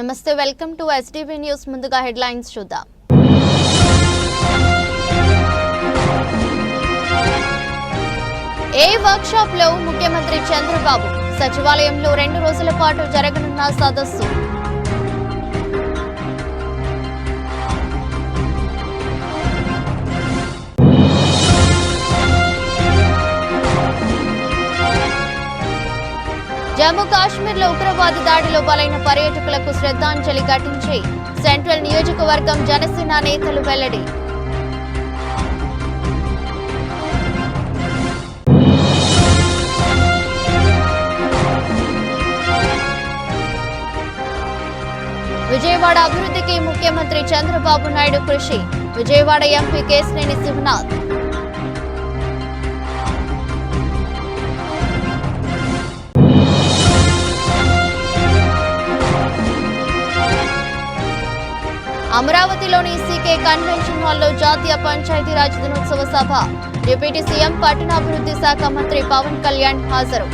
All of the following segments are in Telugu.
నమస్తే, వెల్కమ్ టు ఎస్టీవీ న్యూస్. ముందుగా హెడ్లైన్స్ చూద్దాం. ఏ వర్క్షాప్ లో ముఖ్యమంత్రి చంద్రబాబు సచివాలయంలో 2 రోజుల పాటు జరగనున్న సదస్సు. జమ్మూ కాశ్మీర్లో ఉగ్రవాది దాడిలో బలైన పర్యాటకులకు శ్రద్ధాంజలి ఘటించి సెంట్రల్ నియోజకవర్గం జనసేన నేతలు వెల్లడి. విజయవాడ అభివృద్ధికి ముఖ్యమంత్రి చంద్రబాబు నాయుడు కృషి. విజయవాడ ఎంపీ కేశినేని శివనాథ్. అమరావతిలోని సీకే కన్వెన్షన్ హాల్లో జాతీయ పంచాయతీరాజ్ దినోత్సవ సభ. డిప్యూటీ సీఎం పట్టణాభివృద్ధి శాఖ మంత్రి పవన్ కళ్యాణ్ హాజరు.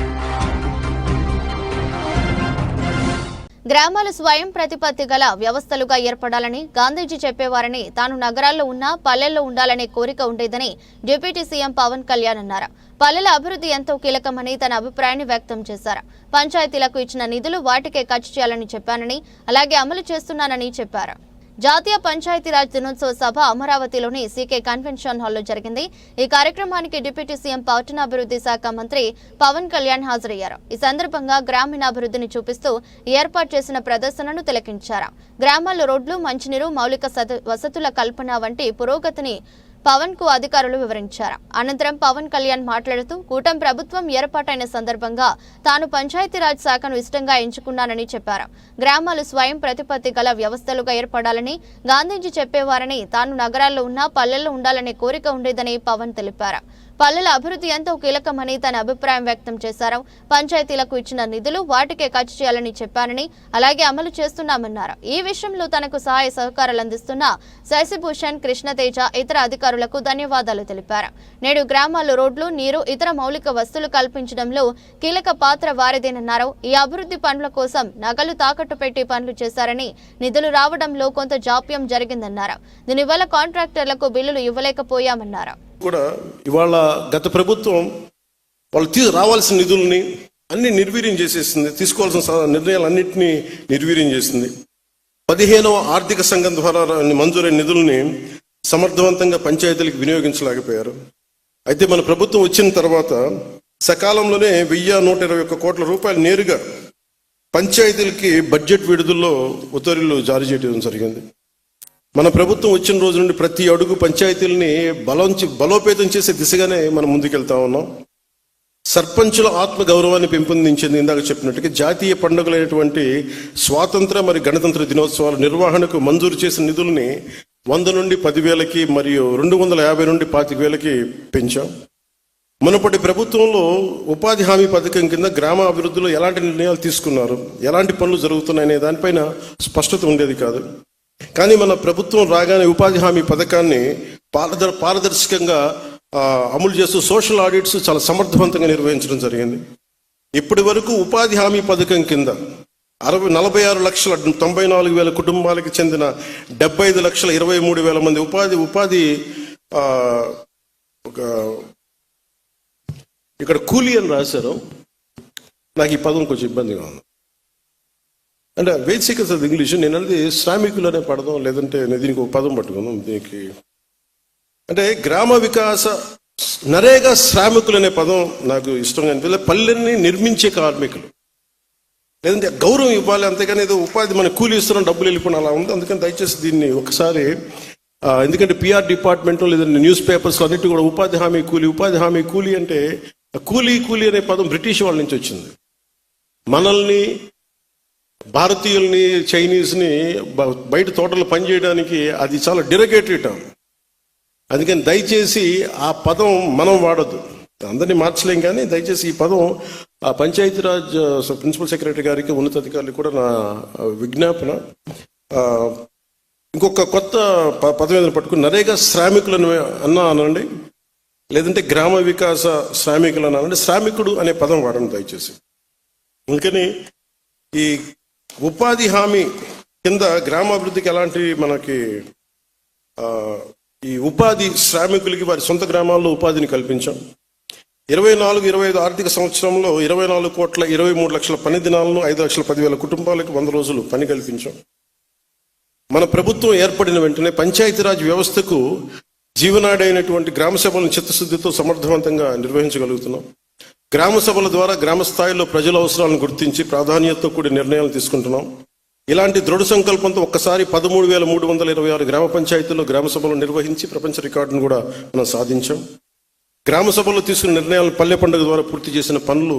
గ్రామాలు స్వయం ప్రతిపత్తి గల వ్యవస్థలుగా ఏర్పడాలని గాంధీజీ చెప్పేవారని, తాను నగరాల్లో ఉన్నా పల్లెల్లో ఉండాలనే కోరిక ఉండేదని డిప్యూటీ సీఎం పవన్ కళ్యాణ్ అన్నారు. పల్లెల అభివృద్ధి ఎంతో కీలకమని తన అభిప్రాయాన్ని వ్యక్తం చేశారు. పంచాయతీలకు ఇచ్చిన నిధులు వాటికే ఖర్చు చేయాలని చెప్పానని, అలాగే అమలు చేస్తున్నానని చెప్పారు. జాతీయ పంచాయతీరాజ్ దినోత్సవ సభ అమరావతిలోని సీకే కన్వెన్షన్ హాల్లో జరిగింది. ఈ కార్యక్రమానికి డిప్యూటీ సీఎం పట్టణాభివృద్ధి శాఖ మంత్రి పవన్ కళ్యాణ్ హాజరయ్యారు. ఈ సందర్భంగా గ్రామీణాభివృద్ధిని చూపిస్తూ ఏర్పాటు చేసిన ప్రదర్శనను తిలకించారు. గ్రామాల్లో రోడ్లు, మంచినీరు, మౌలిక వసతుల కల్పన వంటి పురోగతిని పవన్ కు అధికారులు వివరించారు. అనంతరం పవన్ కళ్యాణ్ మాట్లాడుతూ, కూటమి ప్రభుత్వం ఏర్పాటైన సందర్భంగా తాను పంచాయతీరాజ్ శాఖను ఇష్టంగా ఎంచుకున్నానని చెప్పారు. గ్రామాలు స్వయం ప్రతిపత్తి గల వ్యవస్థలుగా ఏర్పడాలని గాంధీజీ చెప్పేవారని, తాను నగరాల్లో ఉన్నా పల్లెల్లో ఉండాలనే కోరిక ఉండేదని పవన్ తెలిపారు. పల్లెల అభివృద్ధి ఎంతో కీలకమని తన అభిప్రాయం వ్యక్తం చేశారు. పంచాయతీలకు ఇచ్చిన నిధులు వాటికే ఖర్చు చేయాలని చెప్పానని, అలాగే అమలు చేస్తున్నామన్నారు. ఈ విషయంలో తనకు సహాయ సహకారాలు అందిస్తున్న శశిభూషణ్, కృష్ణతేజ, ఇతర అధికారులకు ధన్యవాదాలు తెలిపారు. నేడు గ్రామాల్లో రోడ్లు, నీరు, ఇతర మౌలిక వస్తువులు కల్పించడంలో కీలక పాత్ర వారిదేనన్నారు. ఈ అభివృద్ధి పనుల కోసం నగలు తాకట్టు పెట్టి పనులు చేశారని, నిధులు రావడంలో కొంత జాప్యం జరిగిందన్నారు. దీనివల్ల కాంట్రాక్టర్లకు బిల్లులు ఇవ్వలేకపోయామన్నారు. కూడా ఇవాళ గత ప్రభుత్వం వాళ్ళు రావాల్సిన నిధుల్ని అన్ని నిర్వీర్యం చేసేసింది. తీసుకోవాల్సిన నిర్ణయాలన్నింటినీ నిర్వీర్యం చేసింది. 15వ ఆర్థిక సంఘం ద్వారా మంజూరైన నిధుల్ని సమర్థవంతంగా పంచాయతీలకు వినియోగించలేకపోయారు. అయితే మన ప్రభుత్వం వచ్చిన తర్వాత సకాలంలోనే 1121 కోట్ల రూపాయలు నేరుగా పంచాయతీలకి బడ్జెట్ విడుదలలో ఉత్తర్వులు జారీ చేయడం జరిగింది. మన ప్రభుత్వం వచ్చిన రోజు నుండి ప్రతి అడుగు పంచాయతీలని బలోపేతం చేసే దిశగానే మనం ముందుకెళ్తా ఉన్నాం. సర్పంచుల ఆత్మ గౌరవాన్ని పెంపొందించింది. ఇందాక చెప్పినట్టుగా జాతీయ పండుగలైనటువంటి స్వాతంత్ర మరియు గణతంత్ర దినోత్సవాల నిర్వహణకు మంజూరు చేసిన నిధుల్ని 100 నుండి 10,000కి మరియు 250 నుండి 25,000కి పెంచాం. మునుపటి ప్రభుత్వంలో ఉపాధి హామీ పథకం కింద గ్రామ అభివృద్ధిలో ఎలాంటి నిర్ణయాలు తీసుకున్నారు, ఎలాంటి పనులు జరుగుతున్నాయనే దానిపైన స్పష్టత ఉండేది కాదు. కానీ మన ప్రభుత్వం రాగానే ఉపాధి హామీ పథకాన్ని పారదర్శకంగా అమలు చేస్తూ సోషల్ ఆడిట్స్ చాలా సమర్థవంతంగా నిర్వహించడం జరిగింది. ఇప్పటి వరకు ఉపాధి హామీ పథకం కింద 46,94,000 కుటుంబాలకు చెందిన 75,23,000 మంది ఉపాధి ఇక్కడ కూలీ అని రాశారు. నాకు ఈ పదం కొంచెం ఇబ్బందిగా ఉంది. అంటే వేజ్ సీకర్స్ అది ఇంగ్లీష్, నేను అనేది శ్రామికులు అనే పడదాం, లేదంటే దీనికి ఒక పదం పట్టుకుందాం. దీనికి అంటే గ్రామ వికాస నరేగా శ్రామికులు అనే పదం నాకు ఇష్టంగా అనిపిస్తుంది. పల్లెల్ని నిర్మించే కార్మికులు, లేదంటే గౌరవం ఇవ్వాలి, అంతేగాని ఏదో ఉపాధి మన కూలీ ఇస్తున్నాం డబ్బులు వెళ్ళిపోయిన అలా ఉంది. అందుకని దయచేసి దీన్ని ఒకసారి, ఎందుకంటే పిఆర్ డిపార్ట్మెంట్లో లేదంటే న్యూస్ పేపర్స్లో అన్నిటి కూడా ఉపాధి హామీ కూలీ అంటే కూలీ అనే పదం బ్రిటిష్ వాళ్ళ నుంచి వచ్చింది. మనల్ని భారతీయుల్ని, చైనీస్ని బయట తోటలు పనిచేయడానికి అది చాలా డిరగేటరీ టర్మ్. అందుకని దయచేసి ఆ పదం మనం వాడద్దు. అందరినీ మార్చలేం, కానీ దయచేసి ఈ పదం పంచాయతీరాజ్ ప్రిన్సిపల్ సెక్రటరీ గారికి, ఉన్నతాధికారులకు కూడా నా విజ్ఞాపన. ఇంకొక కొత్త పదం ఏదైనా పట్టుకుని నరేగా శ్రామికులను అనండి, లేదంటే గ్రామ వికాస శ్రామికులు అనండి. శ్రామికుడు అనే పదం వాడండి దయచేసి. అందుకని ఈ ఉపాధి హామీ కింద గ్రామాభివృద్ధికి ఎలాంటి మనకి ఈ ఉపాధి శ్రామికులకి వారి సొంత గ్రామాల్లో ఉపాధిని కల్పించాం. 24-25 ఆర్థిక సంవత్సరంలో 24,23,00,000 పని దినాలను 5,10,000 కుటుంబాలకు 100 రోజులు పని కల్పించాం. మన ప్రభుత్వం ఏర్పడిన వెంటనే పంచాయతీరాజ్ వ్యవస్థకు జీవనాడి అయినటువంటి గ్రామ సభలను చిత్తశుద్ధితో సమర్థవంతంగా నిర్వహించగలుగుతున్నాం. గ్రామ సభల ద్వారా గ్రామ స్థాయిలో ప్రజల అవసరాలను గుర్తించి ప్రాధాన్యతతో కూడిన నిర్ణయాలు తీసుకుంటున్నాం. ఇలాంటి దృఢ సంకల్పంతో ఒక్కసారి 13,326 గ్రామ పంచాయతీల్లో గ్రామ సభలు నిర్వహించి ప్రపంచ రికార్డును కూడా మనం సాధించాం. గ్రామ సభల్లో తీసుకున్న నిర్ణయాలు పల్లె పండుగ ద్వారా పూర్తి చేసిన పనులు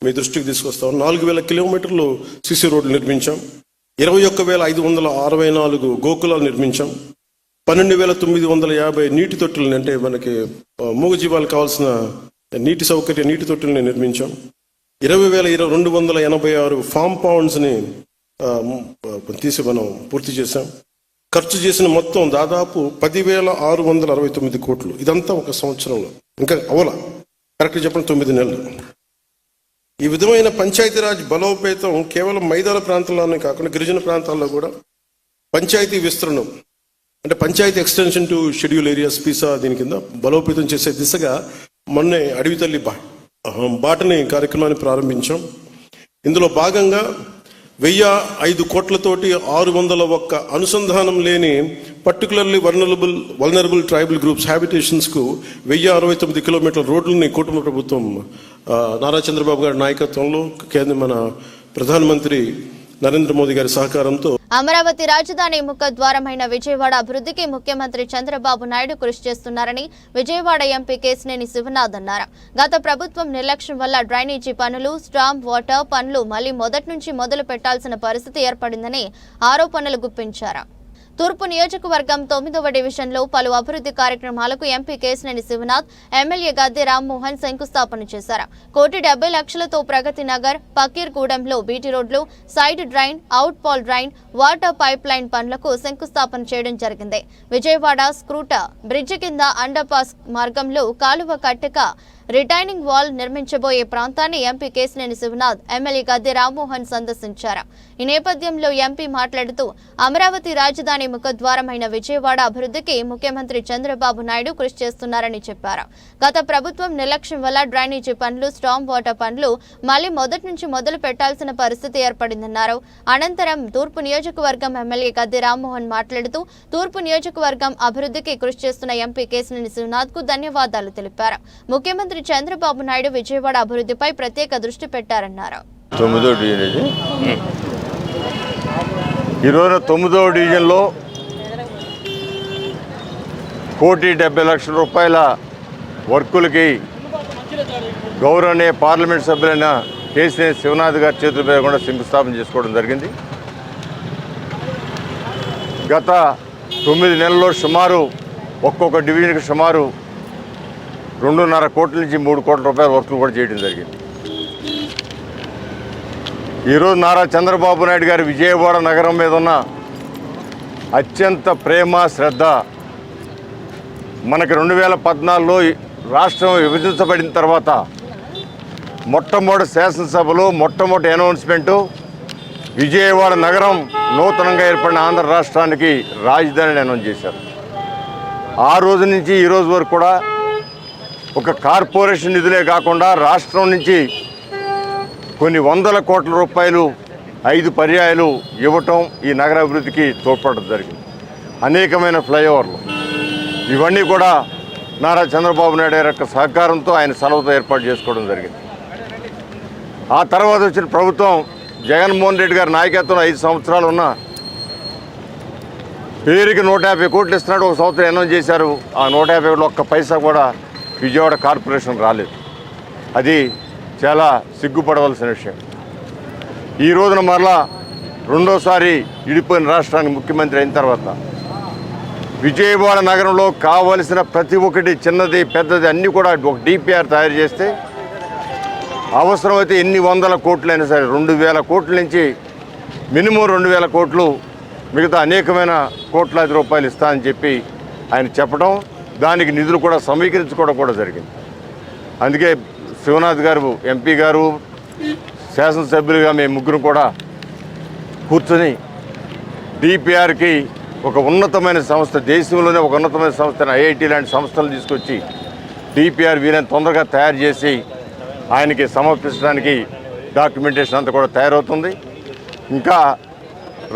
మీ దృష్టికి తీసుకొస్తాం. 4,000 కిలోమీటర్లు సిసి రోడ్లు నిర్మించాం. 21,564 గోకులాలు నిర్మించాం. 12,950 నీటి తొట్టులని, అంటే మనకి మూగజీవాలకు కావాల్సిన నీటి తొట్టుల్ని నిర్మించాం. 20,286 ఫామ్ పౌండ్స్ని తీసి మనం పూర్తి చేశాం. ఖర్చు చేసిన మొత్తం దాదాపు 10,669 కోట్లు. ఇదంతా ఒక సంవత్సరంలో, ఇంకా అవల కరెక్ట్గా చెప్పండి 9 నెలలు. ఈ విధమైన పంచాయతీరాజ్ బలోపేతం కేవలం మైదాన ప్రాంతాల్లోనే కాకుండా గిరిజన ప్రాంతాల్లో కూడా పంచాయతీ విస్తరణం, అంటే panchayat extension to schedule areas PESA దీని కింద బలోపేతం చేసే దిశగా మొన్నే అడవి తల్లి బాటని కార్యక్రమాన్ని ప్రారంభించాం. ఇందులో భాగంగా 1,005 కోట్లతోటి 601 అనుసంధానం లేని పర్టికులర్లీ వల్నరబుల్ ట్రైబల్ గ్రూప్స్ హ్యాబిటేషన్స్కు 1,069 కిలోమీటర్ల రోడ్లని కుటుంబ ప్రభుత్వం నారా చంద్రబాబు గారి నాయకత్వంలో మన ప్రధానమంత్రి నరేంద్ర మోదీ గారి సహకారంతో అమరావతి రాజధాని ముఖద్వారమైన విజయవాడ అభివృద్ధికి ముఖ్యమంత్రి చంద్రబాబు నాయుడు కృషి చేస్తున్నారని విజయవాడ ఎంపీ కేశినేని శివనాథ్ అన్నారు. గత ప్రభుత్వం నిర్లక్ష్యం వల్ల డ్రైనేజీ పనులు, స్టాంప్ వాటర్ పనులు మళ్లీ మొదటి నుంచి మొదలు పెట్టాల్సిన పరిస్థితి ఏర్పడిందని ఆరోపణలు గుప్పించారు. తూర్పు నియోజకవర్గం 9వ డివిజన్లో పలు అభివృద్ధి కార్యక్రమాలకు ఎంపీ కేశినేని శివనాథ్, ఎమ్మెల్యే గద్దె రామ్మోహన్ శంకుస్థాపన చేశారు. 1,70,00,000తో ప్రగతి నగర్, పకీర్గూడెంలో బీటీ రోడ్లు, side drain, out fall drain, water pipe line పనులకు శంకుస్థాపన చేయడం జరిగింది. విజయవాడ స్క్రూటా బ్రిడ్జి కింద అండర్ పాస్ మార్గంలో కాలువ కట్టక రిటైనింగ్ వాల్ నిర్మించబోయే ప్రాంతాన్ని ఎంపీ కేశినేని శివనాథ్, ఎమ్మెల్యే గద్దె రామ్మోహన్ సందర్శించారు. ఈ నేపథ్యంలో ఎంపీ మాట్లాడుతూ అమరావతి రాజధాని ముఖద్వారమైన విజయవాడ అభివృద్ధికి ముఖ్యమంత్రి చంద్రబాబు నాయుడు కృషి చేస్తున్నారని చెప్పారు. గత ప్రభుత్వం నిర్లక్ష్యం వల్ల డ్రైనేజీ పనులు, స్టామ్ వాటర్ పనులు మళ్లీ మొదటి నుంచి మొదలు పెట్టాల్సిన పరిస్థితి ఏర్పడిందన్నారు. అనంతరం తూర్పు నియోజకవర్గం ఎమ్మెల్యే గద్దె రామ్మోహన్ మాట్లాడుతూ తూర్పు నియోజకవర్గం అభివృద్ధికి కృషి చేస్తున్న ఎంపీ కేశినేని శివనాథ్ కు ధన్యవాదాలు తెలిపారు. ముఖ్యమంత్రి చంద్రబాబు నాయుడు విజయవాడ అభివృద్ధిపై ప్రత్యేక దృష్టి పెట్టారన్నారు. 9వ డివిజన్ ఈరోజు 9వ డివిజన్లో 1,70,00,000 రూపాయల వర్కులకి గౌరవనీయ పార్లమెంట్ సభ్యులైన కేశినేని శివనాథ్ గారి చేతుల మీద కూడా శంకుస్థాపన చేసుకోవడం జరిగింది. గత 9 నెలల్లో సుమారు ఒక్కొక్క డివిజన్కి సుమారు 2.5 కోట్ల నుంచి 3 కోట్ల రూపాయల వర్కులు కూడా చేయడం జరిగింది. ఈరోజు నారా చంద్రబాబు నాయుడు గారి విజయవాడ నగరం మీద ఉన్న అత్యంత ప్రేమ, శ్రద్ధ మనకి 2014లో రాష్ట్రం విభజించబడిన తర్వాత మొట్టమొదటి శాసనసభలో మొట్టమొదటి అనౌన్స్మెంటు విజయవాడ నగరం నూతనంగా ఏర్పడిన ఆంధ్ర రాష్ట్రానికి రాజధానిని అనౌన్స్ చేశారు. ఆ రోజు నుంచి ఈ రోజు వరకు కూడా ఒక కార్పొరేషన్ నిధులే కాకుండా రాష్ట్రం నుంచి కొన్ని 100 కోట్ల రూపాయలు 5 పర్యాయాలు ఇవ్వటం ఈ నగర అభివృద్ధికి తోడ్పడడం జరిగింది. అనేకమైన ఫ్లైఓవర్లు ఇవన్నీ కూడా నారా చంద్రబాబు నాయుడు గారి యొక్క సహకారంతో ఆయన సెలవుతో ఏర్పాటు చేసుకోవడం జరిగింది. ఆ తర్వాత వచ్చిన ప్రభుత్వం జగన్మోహన్ రెడ్డి గారి నాయకత్వంలో 5 సంవత్సరాలు ఉన్న పేరుకి 150 కోట్లు ఇస్తున్నాడు. ఒక సంవత్సరం అనౌన్స్ చేశారు. ఆ 150 కోట్లు ఒక్క పైసా కూడా విజయవాడ కార్పొరేషన్ రాలేదు. అది చాలా సిగ్గుపడవలసిన విషయం. ఈ రోజున మరలా రెండోసారి విడిపోయిన రాష్ట్రానికి ముఖ్యమంత్రి అయిన తర్వాత విజయవాడ నగరంలో కావలసిన ప్రతి ఒక్కటి చిన్నది పెద్దది అన్నీ కూడా ఒక డిపిఆర్ తయారు చేస్తే అవసరమైతే ఎన్ని 100 కోట్లైనా సరే 2,000 కోట్ల నుంచి మినిమం 2,000 కోట్లు మిగతా అనేకమైన కోట్లాది రూపాయలు ఇస్తా అని చెప్పి ఆయన చెప్పడం, దానికి నిధులు కూడా సమీకరించుకోవడం కూడా జరిగింది. అందుకే శివనాథ్ గారు, ఎంపీ గారు, శాసనసభ్యులుగా మేము ముగ్గురు కూడా కూర్చొని డిపిఆర్కి ఒక ఉన్నతమైన సంస్థ, దేశంలోనే ఒక ఉన్నతమైన సంస్థ ఐఐటి లాంటి సంస్థలు తీసుకొచ్చి డిపిఆర్ వీళ్ళని తొందరగా తయారు చేసి ఆయనకి సమర్పించడానికి డాక్యుమెంటేషన్ అంతా కూడా తయారవుతుంది. ఇంకా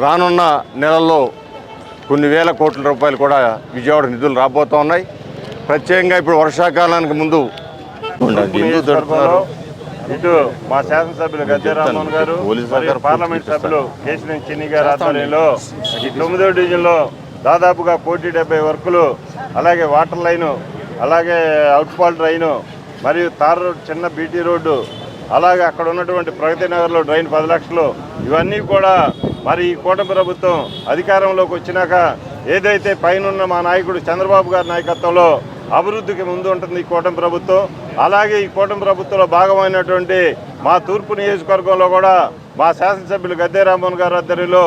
రానున్న నెలల్లో కొన్ని వేల కోట్ల రూపాయలు కూడా విజయవాడ నిధులు రాబోతూ ఉన్నాయి. ప్రత్యేకంగా ఇప్పుడు వర్షాకాలానికి ముందు ఇటు మా శాసనసభ్యులు గద్దె రామ్మోహన్ గారు, పార్లమెంట్ సభ్యులు కేశినేని చిన్ని గారి ఆధ్వర్యంలో ఈ 9వ డివిజన్లో దాదాపుగా 1,70 వర్కులు, అలాగే వాటర్ లైను, అలాగే అవుట్ఫాల్ డ్రైను, మరియు తార్ రోడ్, చిన్న బీటీ రోడ్డు, అలాగే అక్కడ ఉన్నటువంటి ప్రగతి నగర్లో డ్రైన్ 10 లక్షలు, ఇవన్నీ కూడా మరి ఈ కూటమి ప్రభుత్వం అధికారంలోకి వచ్చినాక ఏదైతే పైనున్న మా నాయకుడు చంద్రబాబు గారి నాయకత్వంలో అభివృద్ధికి ముందు ఉంటుంది ఈ కూటమి ప్రభుత్వం. అలాగే ఈ కూటమి ప్రభుత్వంలో భాగమైనటువంటి మా తూర్పు నియోజకవర్గంలో కూడా మా శాసనసభ్యులు గద్దె రామ్మోహన్ గారి ఆధ్వర్యంలో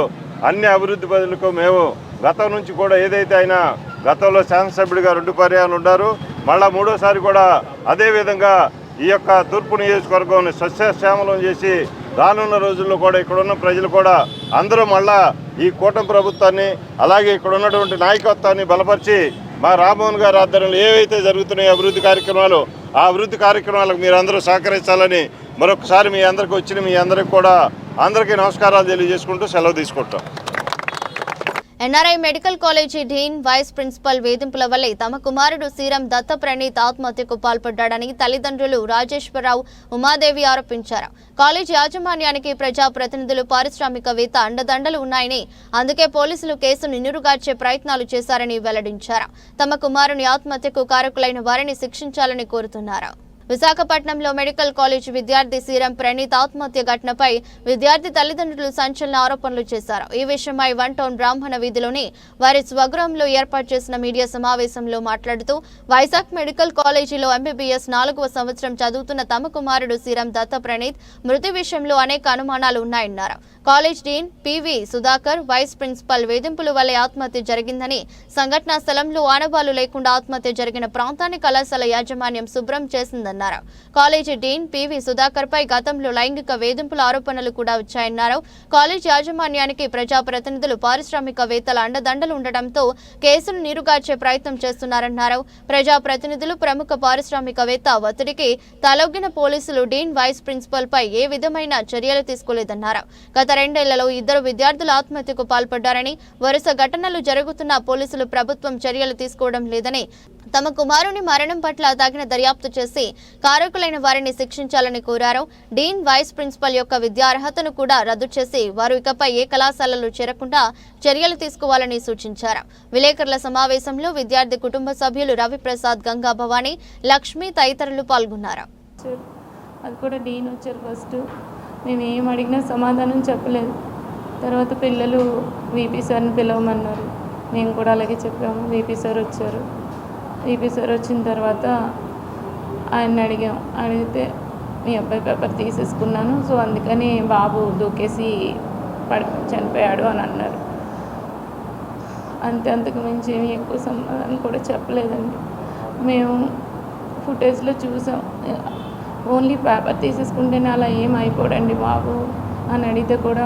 అన్ని అభివృద్ధి పనులకు మేము గతం నుంచి కూడా ఏదైతే అయినా గతంలో శాసనసభ్యుడిగా 2 పర్యాలు ఉన్నారు, మళ్ళా 3వసారి కూడా అదేవిధంగా ఈ యొక్క తూర్పు నియోజకవర్గాన్ని సస్యశ్యామలం చేసి రానున్న రోజుల్లో కూడా ఇక్కడున్న ప్రజలు కూడా అందరూ మళ్ళా ఈ కూటమి ప్రభుత్వాన్ని అలాగే ఇక్కడ ఉన్నటువంటి నాయకత్వాన్ని బలపరిచి మా రామ్మోహన్ గారి ఆధ్వర్యంలో ఏవైతే జరుగుతున్నాయో అభివృద్ధి కార్యక్రమాలు, ఆ అభివృద్ధి కార్యక్రమాలకు మీరు అందరూ సహకరించాలని మరొకసారి మీ అందరికీ వచ్చిన మీ అందరికీ కూడా అందరికీ నమస్కారాలు తెలియజేసుకుంటూ సెలవు తీసుకుంటాం. NRI medical college dean, vice principal వేధింపుల వల్లే తమ కుమారుడు శ్రీరామ్ దత్త ప్రణీత్ ఆత్మహత్యకు పాల్పడ్డాడని తల్లిదండ్రులు రాజేశ్వరరావు, ఉమాదేవి ఆరోపించారు. కాలేజీ యాజమాన్యానికి ప్రజాప్రతినిధులు, పారిశ్రామికవేత్త అండదండలు ఉన్నాయని, అందుకే పోలీసులు కేసును నిన్నురుగార్చే ప్రయత్నాలు చేశారని వెల్లడించారు. తమ కుమారుని ఆత్మహత్యకు కారకులైన వారిని శిక్షించాలని కోరుతున్నారు. విశాఖపట్నంలో మెడికల్ కాలేజ్ విద్యార్థి శ్రీరామ్ ప్రణీత్ ఆత్మహత్య ఘటనపై విద్యార్థి తల్లిదండ్రులు సంచలన ఆరోపణలు చేశారు. ఈ విషయమై 1 టౌన్ బ్రాహ్మణ వీధిలోని వారి స్వగృహంలో ఏర్పాటు చేసిన మీడియా సమావేశంలో మాట్లాడుతూ, వైజాగ్ మెడికల్ కాలేజీలో ఎంబీబీఎస్ 4వ సంవత్సరం చదువుతున్న తమ కుమారుడు శ్రీరామ్ దత్త ప్రణీత్ మృతి విషయంలో అనేక అనుమానాలు ఉన్నాయన్నారు. College dean PV Sudhakar, vice principal వేధింపుల వల్లే ఆత్మహత్య జరిగిందని, సంఘటనా స్థలంలో ఆనవాళ్లు లేకుండా ఆత్మహత్య జరిగిన ప్రాంతాన్ని కళాశాల యాజమాన్యం శుభ్రం చేసిందన్నారు. కాలేజీ డీన్ పివి సుధాకర్ పై గతంలో లైంగిక వేధింపుల ఆరోపణలు కూడా వచ్చాయన్నారు. కాలేజ్ యాజమాన్యానికి ప్రజాప్రతినిధులు, పారిశ్రామికవేత్తల అండదండలు ఉండటంతో కేసును నీరుగార్చే ప్రయత్నం చేస్తున్నారన్నారు. ప్రజాప్రతినిధులు, ప్రముఖ పారిశ్రామికవేత్త ఒత్తిడికి తలొగ్గిన పోలీసులు డీన్, వైస్ ప్రిన్సిపల్ పై ఏ విధమైన చర్యలు తీసుకోలేదన్నారు. గత 2 ఏళ్లలో 2 విద్యార్థులు ఆత్మహత్యకు పాల్పడ్డారని, వరుస ఘటనలు జరుగుతున్నా పోలీసులు, ప్రభుత్వం చర్యలు తీసుకోవడం లేదని, తమ కుమారుని మరణం పట్ల తగిన దర్యాప్తు చేసి కారకులైన వారిని శిక్షించాలని కోరారు. డీన్, వైస్ ప్రిన్సిపల్ యొక్క విద్యార్హతను కూడా రద్దు చేసి వారు ఇకపై ఏ కళాశాలలో చేరకుండా చర్యలు తీసుకోవాలని సూచించారు. విలేకరుల సమావేశంలో విద్యార్థి కుటుంబ సభ్యులు రవిప్రసాద్, గంగా భవానీ, లక్ష్మి తదితరులు పాల్గొన్నారు. అది కూడా డీన్ వచ్చారు. ఫస్ట్ మేము ఏం అడిగినా సమాధానం చెప్పలేదు. తర్వాత పిల్లలు వీపీ సార్ని పిలవమన్నారు. మేము కూడా అలాగే చెప్పాము. వీపీ సార్ వచ్చారు. వీపీ సార్ వచ్చిన తర్వాత ఆయన్ని అడిగితే మీ అబ్బాయి పేపర్ తీసేసుకున్నాను, సో అందుకని బాబు దూకేసి చనిపోయాడు అని అన్నారు. అంతకు మించి ఏమి ఎక్కువ సమాధానం కూడా చెప్పలేదండి. మేము ఫుటేజ్లో చూసాం. ఓన్లీ పేపర్ తీసేసుకుంటేనే అలా ఏం అయిపోడండి బాబు అని అడిగితే కూడా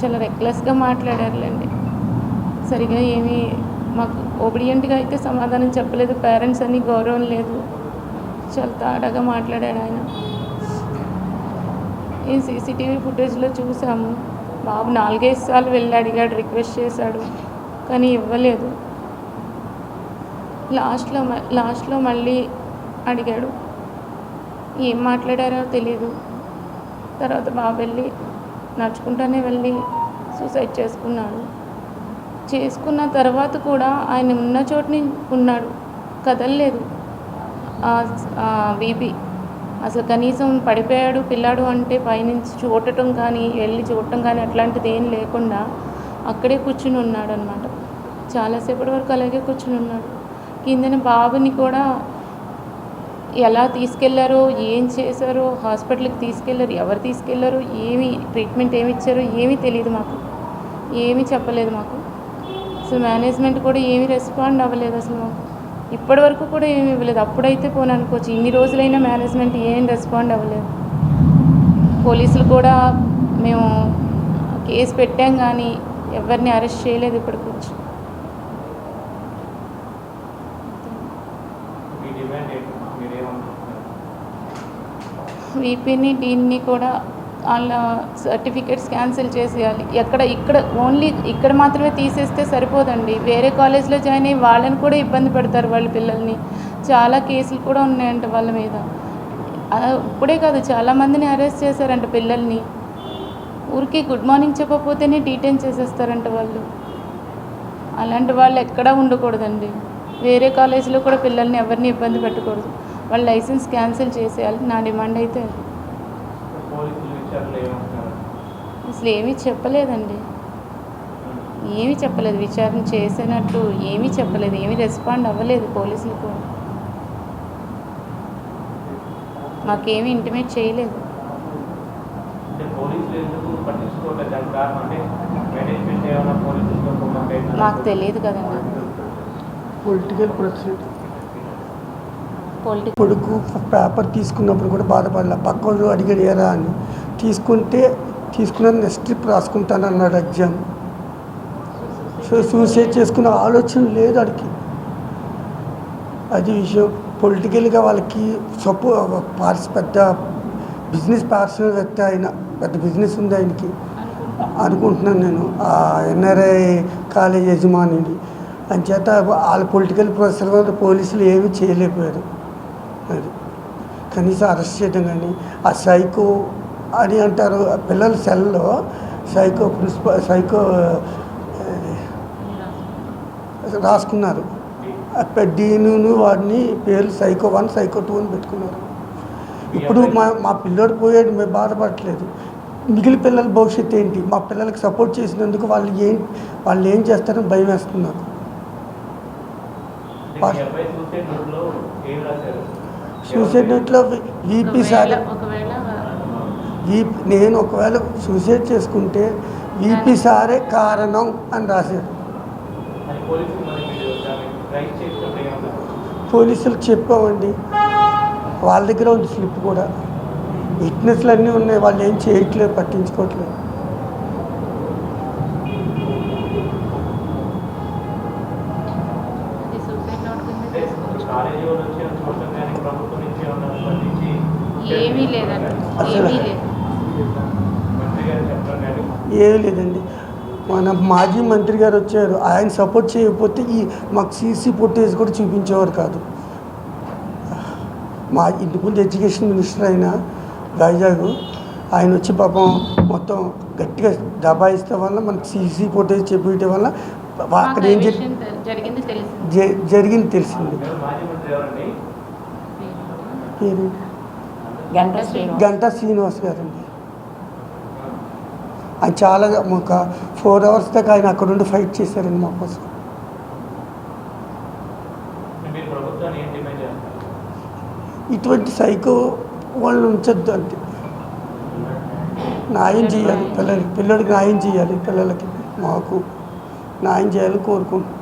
చాలా రెక్లెస్గా మాట్లాడారులేండి. సరిగా ఏమీ మాకు ఒబిడియంట్గా అయితే సమాధానం చెప్పలేదు. పేరెంట్స్ అని గౌరవం లేదు. చాలా తాడాగా మాట్లాడాడు ఆయన. ఈ సీసీటీవీ ఫుటేజ్లో చూసాము. బాబు 4-5 సార్లు వెళ్ళి అడిగాడు, రిక్వెస్ట్ చేశాడు, కానీ ఇవ్వలేదు. లాస్ట్లో మళ్ళీ అడిగాడు. ఏం మాట్లాడారో తెలీదు. తర్వాత బాబు వెళ్ళి నడుచుకుంటానే వెళ్ళి సూసైడ్ చేసుకున్న తర్వాత కూడా ఆయన ఉన్న చోటుని ఉన్నాడు, కదలలేదు. బీపీ అసలు కనీసం పడిపోయాడు పిల్లాడు అంటే పైనుంచి చూడటం కానీ వెళ్ళి చూడటం కానీ అట్లాంటిది ఏం లేకుండా అక్కడే కూర్చుని ఉన్నాడు అనమాట. చాలాసేపటి వరకు అలాగే కూర్చుని ఉన్నాడు. కిందన బాబుని కూడా ఎలా తీసుకెళ్లారో, ఏం చేశారో, హాస్పిటల్కి తీసుకెళ్లారు, ఎవరు తీసుకెళ్లారో, ఏమి ట్రీట్మెంట్ ఏమి ఇచ్చారో ఏమీ తెలియదు. మాకు ఏమీ చెప్పలేదు. మాకు అసలు మేనేజ్మెంట్ కూడా ఏమీ రెస్పాండ్ అవ్వలేదు. అసలు మాకు ఇప్పటి వరకు కూడా ఏమీ ఇవ్వలేదు. అప్పుడైతే పోనీ అనుకోవచ్చు, ఇన్ని రోజులైనా మేనేజ్మెంట్ ఏం రెస్పాండ్ అవ్వలేదు. పోలీసులు కూడా మేము కేసు పెట్టాం కానీ ఎవరిని అరెస్ట్ చేయలేదు ఇప్పటికి వచ్చి. వీపీని డీన్ని కూడా వాళ్ళ సర్టిఫికేట్స్ క్యాన్సిల్ చేసేయాలి. ఇక్కడ ఓన్లీ ఇక్కడ మాత్రమే తీసేస్తే సరిపోదండి. వేరే కాలేజ్లో జాయిన్ అయ్యి వాళ్ళని కూడా ఇబ్బంది పెడతారు వాళ్ళ పిల్లల్ని. చాలా కేసులు కూడా ఉన్నాయంట వాళ్ళ మీద. ఇప్పుడే కాదు చాలామందిని అరెస్ట్ చేశారంట పిల్లల్ని. ఊరికి గుడ్ మార్నింగ్ చెప్పకపోతేనే డీటెయిన్ చేసేస్తారంట వాళ్ళు. అలాంటి వాళ్ళు ఎక్కడా ఉండకూడదండి. వేరే కాలేజీలో కూడా పిల్లల్ని ఎవరిని ఇబ్బంది పెట్టకూడదు. వాళ్ళ లైసెన్స్ క్యాన్సిల్ చేసేయాలి. నా డిమాండ్ అయితే అది. అసలు ఏమీ చెప్పలేదండి, ఏమీ చెప్పలేదు. విచారణ చేసినట్టు ఏమీ చెప్పలేదు, ఏమీ రెస్పాండ్ అవ్వలేదు పోలీసులు కూడా. మాకేమీ ఇంటిమేట్ చేయలేదు. మాకు తెలియదు కదండి. పొలిటికల్ ప్రెసిడెంట్ కొడుకు పేపర్ తీసుకున్నప్పుడు కూడా బాధపడలే. పక్క వాళ్ళు అడిగారా అని తీసుకున్న నెక్స్ట్ ట్రిప్ రాసుకుంటానన్నాడు ఎగ్జామ్. సో సూసైడ్ చేసుకున్న ఆలోచన లేదు అడికి. అది విషయం. పొలిటికల్గా వాళ్ళకి పెద్ద బిజినెస్ పార్సనవేత్త ఆయన, పెద్ద బిజినెస్ ఉంది ఆయనకి అనుకుంటున్నాను నేను. ఆ ఎన్ఆర్ఐ కాలేజ్ యజమానిని అంచేత వాళ్ళ పొలిటికల్ ప్రెషర్ వల్ల పోలీసులు ఏమీ చేయలేకపోయారు. అది కనీసం అరెస్ట్ చేయడం కానీ. ఆ సైకో అని అంటారు పిల్లల సెల్లో, సైకో రాసుకున్నారు. డీను వాడిని పేర్లు సైకో 1 సైకో 2 అని పెట్టుకున్నారు. ఇప్పుడు మా పిల్లోడు పోయాడు, మేము బాధపడట్లేదు. మిగిలిన పిల్లల భవిష్యత్తు ఏంటి? మా పిల్లలకి సపోర్ట్ చేసినందుకు వాళ్ళు ఏం చేస్తారని భయం వేస్తుంది నాకు. సూసైడ్ నోట్లో వీపీ సార్, నేను ఒకవేళ సూసైడ్ చేసుకుంటే వీపీ సారే కారణం అని రాశారు. పోలీసులకు చెప్పామండి, వాళ్ళ దగ్గర ఉంది స్లిప్ కూడా. విట్నెస్లు అన్నీ ఉన్నాయి, వాళ్ళు ఏం చేయట్లేదు, పట్టించుకోవట్లేదు. ఏమీ లేదండి. మన మాజీ మంత్రి గారు వచ్చారు, ఆయన సపోర్ట్ చేయకపోతే మాకు సీసీ ఫుటేజ్ కూడా చూపించేవారు కాదు. మా ఇంతకుముందు ఎడ్యుకేషన్ మినిస్టర్ అయిన వైజాగ్ ఆయన వచ్చి పాపం మొత్తం గట్టిగా దబాయిస్తే వల్ల మనకు సీసీ ఫుటేజ్ చూపించడం వల్ల అక్కడ ఏం జరిగింది తెలిసింది. గంటా శ్రీనివాస్ గారండి. ఆయన చాలా ఒక 4 hours దాకా ఆయన అక్కడ ఉండి ఫైట్ చేశారండి మా కోసం. ఇటువంటి సైకో వాళ్ళు ఉంచొద్దు అంటే న్యాయం చేయాలి. పిల్లలకి న్యాయం చేయాలి. పిల్లలకి మాకు న్యాయం చేయాలని కోరుకుంటున్నాను.